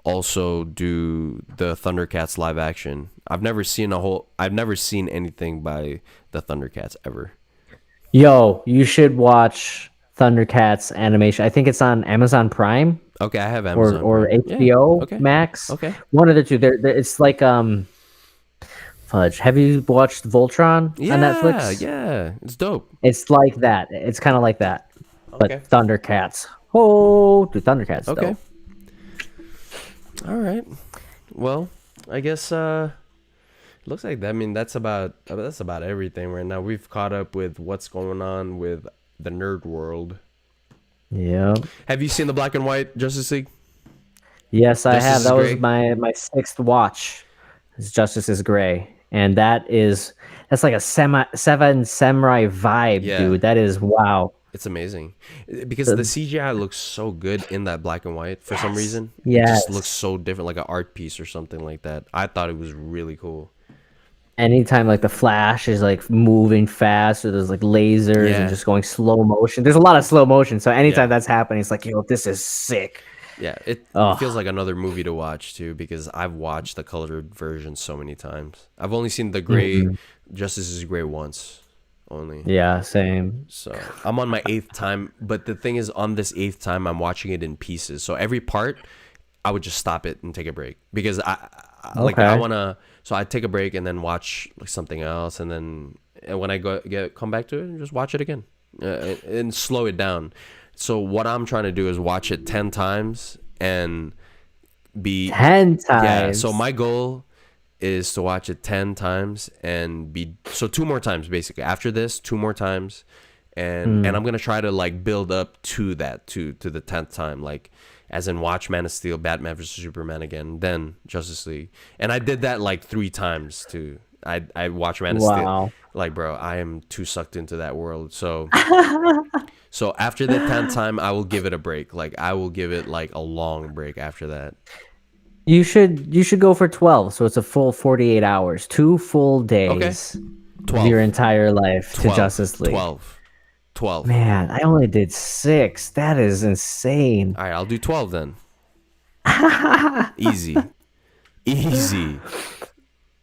also do the Thundercats live action. I've never seen anything by the Thundercats ever. Yo, you should watch Thundercats animation. I think it's on Amazon Prime. Okay, I have Amazon or Prime. HBO Yeah, okay. Max. Okay. One of the two. It's like fudge. Have you watched Voltron on Netflix? Yeah, it's dope. It's like that. It's kind of like that, but Okay. Thundercats. Oh, dude, Thundercats. Okay. Though. All right. Well, I guess looks like that. I mean, that's about everything right now. We've caught up with what's going on with the nerd world. Yeah. Have you seen the black and white Justice League? Yes, I Justice have. is That was Gray? my 6th watch. Is Justice is Gray, and that's like a Seven Samurai vibe, Yeah. dude. That is wow. It's amazing because the CGI looks so good in that black and white for some reason. It Yes. just looks so different, like an art piece or something like that. I thought it was really cool. Anytime like the Flash is like moving fast, or there's like lasers and Yeah, just going slow motion. There's a lot of slow motion, so anytime yeah. that's happening, it's like, yo, this is sick. Yeah, it feels Oh, like another movie to watch too because I've watched the colored version so many times. I've only seen the gray mhm. Justice is Gray once only. Yeah, same. So I'm on my eighth time, but the thing is, on this eighth time, I'm watching it in pieces. So every part, I would just stop it and take a break because I Okay. wanna. So I take a break and then watch like something else, and then and when I come back to it, just watch it again and slow it down. So what I'm trying to do is watch it 10 times and be 10 yeah. So times. my goal is to watch it 10 times and be so two more times basically. After this, two more times, and Mm. I'm gonna try to like build up to that to the 10th time, like as in watch Man of Steel, Batman versus Superman again, then Justice League, and I did that like 3 times too. I watched Man of Steel, Wow. like bro, I am too sucked into that world. So after the 10th time, I will give it a break. Like I will give it like a long break after that. You should go for 12, so it's a full 48 hours, 2 full Okay, days of your 12, entire life to 12, Justice League. 12, 12. Man, I only did 6. That is insane. All right, I'll do 12 then. Easy. Easy.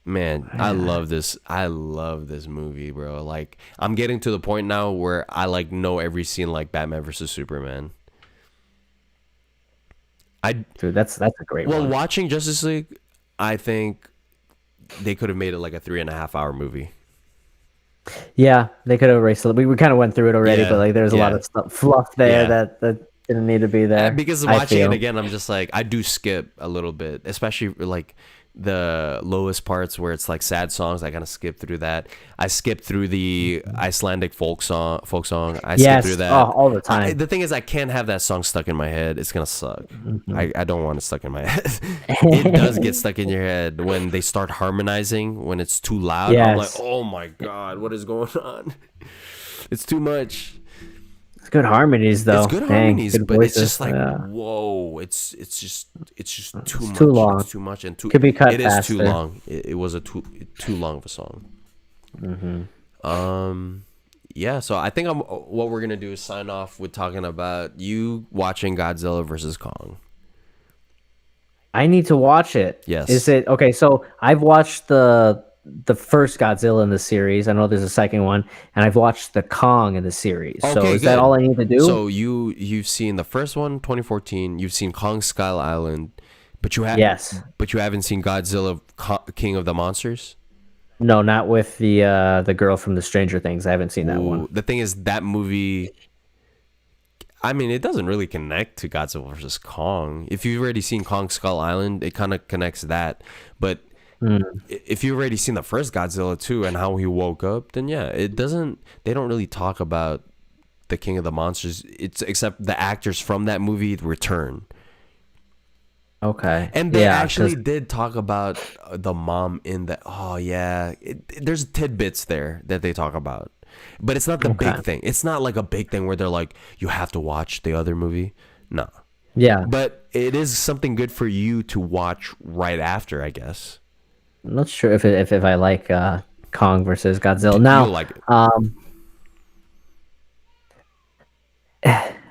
Man, I love this. I love this movie, bro. Like I'm getting to the point now where I like know every scene like Batman versus Superman. I Dude, that's a great well, one. watching Justice League, I think they could have made it like a 3.5 hour movie. Yeah, they could have erased it. We kind of went through it already, but Yeah, like there's a lot yeah, of stuff fluff there yeah. that didn't need to be there. Because I watching it feel. again, I'm just like I do skip a little bit, especially like the lowest parts where it's like sad songs. I kind of skip through that. I skip through the Icelandic folk song. I skip through Yes, oh, that. all the time. The thing is, I can't have that song stuck in my head. It's gonna suck. Mhm. I don't want it stuck in my head. It does get stuck in your head when they start harmonizing. When it's too loud, I'm like, Yes, oh my god, what is going on? It's too much. it's good harmonies It's though. good Dang, harmonies, good but it's voices. just like Yeah, whoa, it's just too it's too much. long. It's too much and too. Could be cut It is too faster. long. It was a too long of a song. Hmm. Um, yeah. So I think what we're gonna do is sign off with talking about you watching Godzilla versus Kong. I need to watch it. Is Yes. it okay? So I've watched the first Godzilla in the series. I know there's a second one, and I've watched the Kong in the series. So Okay, is that all good. I need to do? So you've seen the first one, 2014. You've seen Kong Skull Island, but Yes. but you haven't seen Godzilla King of the Monsters. No, not with the girl from the Stranger Things. I haven't seen that one. Ooh, the thing is that movie. I mean, it doesn't really connect to Godzilla versus Kong. If you've already seen Kong Skull Island, it kind of connects that. But Mm, if you've already seen the first Godzilla too and how he woke up, then yeah, it doesn't. They don't really talk about the King of the Monsters. It's except the actors from that movie return, okay. and they Yeah, actually because did talk about the mom in the. Oh yeah, there's tidbits there that they talk about, but it's not the okay. big thing. It's not like a big thing where they're like, you have to watch the other movie. No. Yeah, But it is something good for you to watch right after, I guess. I'm not sure if I like Kong versus Godzilla. You'll Now, like it. um,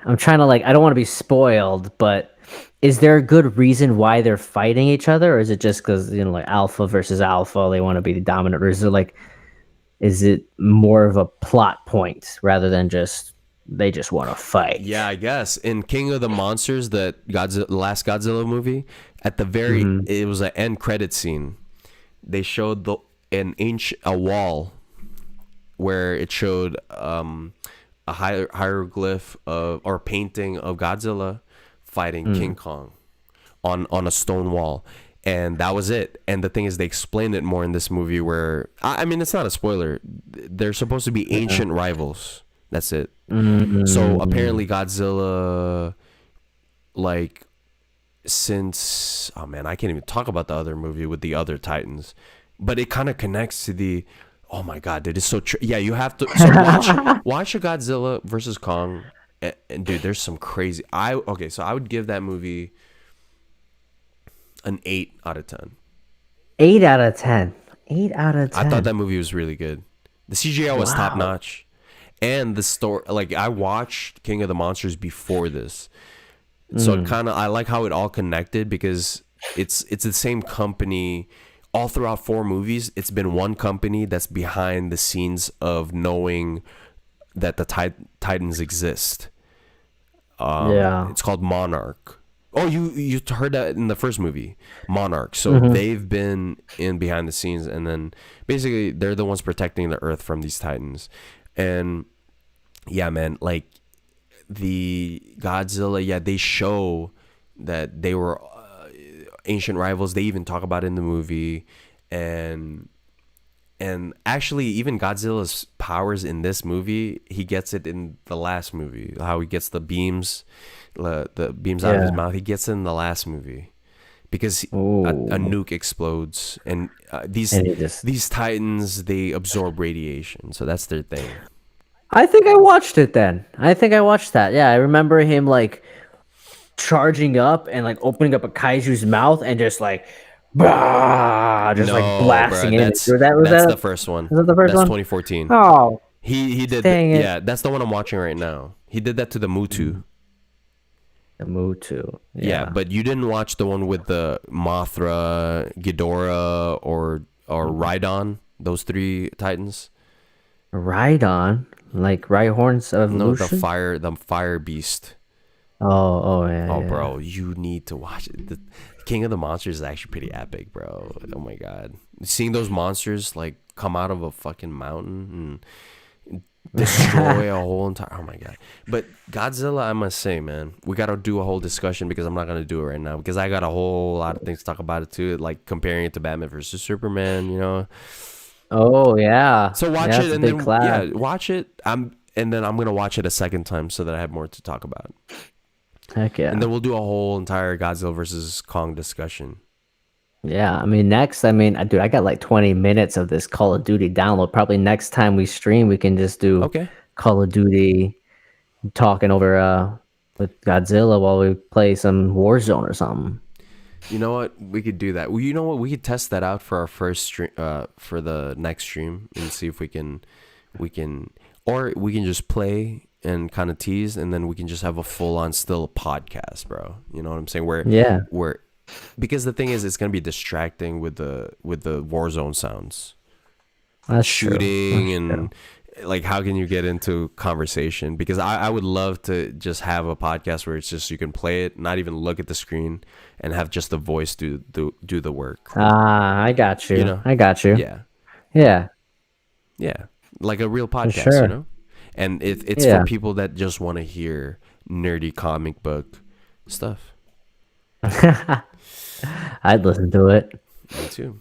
I'm trying to like. I don't want to be spoiled, but is there a good reason why they're fighting each other, or is it just because like alpha versus alpha, they want to be the dominant, or is it like, is it more of a plot point rather than just they just want to fight? Yeah, I guess. In King of the Monsters, the last Godzilla movie, at the Hmm. it was an end credit scene. They showed a wall where it showed a hieroglyph or painting of Godzilla fighting King Kong on a stone wall, and that was it. And the thing is, they explained it more in this movie where I mean, it's not a spoiler. They're supposed to be ancient rivals. That's it. So apparently Godzilla, like, since oh man, I can't even talk about the other movie with the other Titans, but it kind of connects to the. Oh my god, dude, it's so yeah. You have to watch a Godzilla versus Kong, and dude, there's some crazy. So I would give that movie an 8 out of 10. 8 out of 10. I thought 8 out of 10. that movie was really good. The CGI was top Wow. notch, and the story. Like I watched King of the Monsters before this, so it kind of I like how it all connected because it's the same company all throughout 4 movies. It's been one company that's behind the scenes of knowing that the Titans exist. Yeah. It's called Monarch. Oh, you heard that in the first movie, Monarch. So they've been in behind the scenes, and then basically they're the ones protecting the Earth from these Titans. And yeah, man, like the Godzilla, yeah, they show that they were ancient rivals. They even talk about it in the movie, and actually even Godzilla's powers in this movie, he gets it in the last movie. How he gets the beams out of his Yeah. mouth. He gets it in the last movie because a Oh. nuke explodes, and And he just. these Titans, they absorb radiation, so that's their thing. I think I watched it then. I think I watched that. Yeah, I remember him like charging up and like opening up a kaiju's mouth and just like, bah, just like No, bro, blasting in. Was that's that the first one. was that the first That's one? 2014. Oh, He did dang it. yeah, that's the one I'm watching right now. He did that to the Mutu. The Mutu. Yeah, Yeah. but you didn't watch the one with the Mothra, Ghidorah, or Rhydon, those 3 Titans. Rhydon, like Rhyhorn's No, evolution. the fire beast. Oh, yeah, Oh, yeah. bro, you need to watch it. The King of the Monsters is actually pretty epic, bro. Oh my god, seeing those monsters like come out of a fucking mountain and destroy a whole entire. Oh my god! But Godzilla, I must say, man, we gotta do a whole discussion because I'm not gonna do it right now because I got a whole lot of things to talk about it too, like comparing it to Batman versus Superman. You know, Oh, yeah. so watch Yeah, it it's a and big then class. watch it. And then I'm gonna watch it a second time so that I have more to talk about. Heck yeah. And then we'll do a whole entire Godzilla versus Kong discussion. Yeah, I mean, next, I mean, dude, I got like 20 minutes of this Call of Duty download. Probably next time we stream, we can just do Okay. Call of Duty talking over with Godzilla while we play some Warzone or something. You know what? We could do that. Well, you know what? We could test that out for our first stream, for the next stream, and see if we can, or we can just play and kind of tease, and then we can just have a full on still podcast, bro. You know what I'm saying? Yeah, Because the thing is, it's gonna be distracting with the Warzone sounds, that's true. shooting, That's and true. like how can you get into conversation? Because I would love to just have a podcast where it's just you can play it, not even look at the screen, and have just the voice do the work. Ah, I got you. You know? I got you. Yeah, Yeah, yeah, like a real podcast, sure. you know. And it's Yeah. for people that just want to hear nerdy comic book stuff. I'd listen to it. Me too.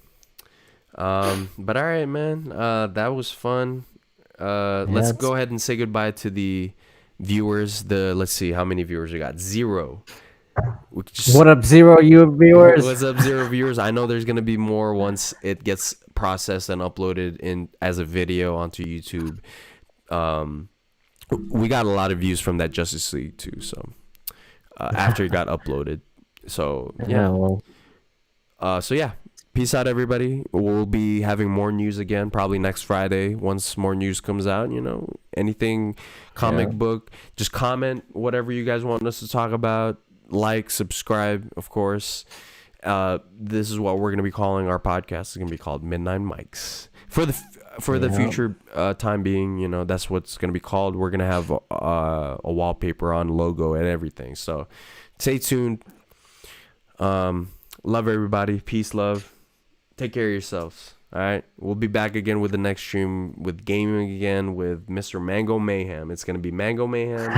But all right, man. That was fun. Let's that's- go ahead and say goodbye to the viewers. Let's see how many viewers we got. 0. We could just, What up, Zero, you viewers? what's up, 0 viewers? I know there's gonna be more once it gets processed and uploaded in as a video onto YouTube. We got a lot of views from that Justice League too. So after it got uploaded. So Yeah, yeah. well, So yeah. Peace out, everybody. We'll be having more news again probably next Friday once more news comes out. You know, anything comic Yeah. book, just comment whatever you guys want us to talk about. Like, subscribe, of course. This is what we're going to be calling our podcast. It's going to be called Midnight Mikes for the Yeah. future time being. You know, that's what's going to be called. We're going to have a wallpaper on, logo, and everything. So stay tuned. Love everybody. Peace, love. Take care of yourselves. All right. We'll be back again with the next stream with gaming again with Mr. Mango Mayhem. It's going to be Mango Mayhem,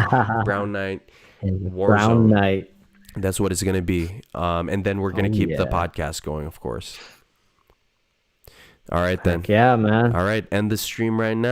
Brown Knight, Brown Warzone. Knight. That's what it's going to be. And then we're going to keep the yeah. podcast going, of course. All right, then. Heck yeah, man. All right. End the stream right now.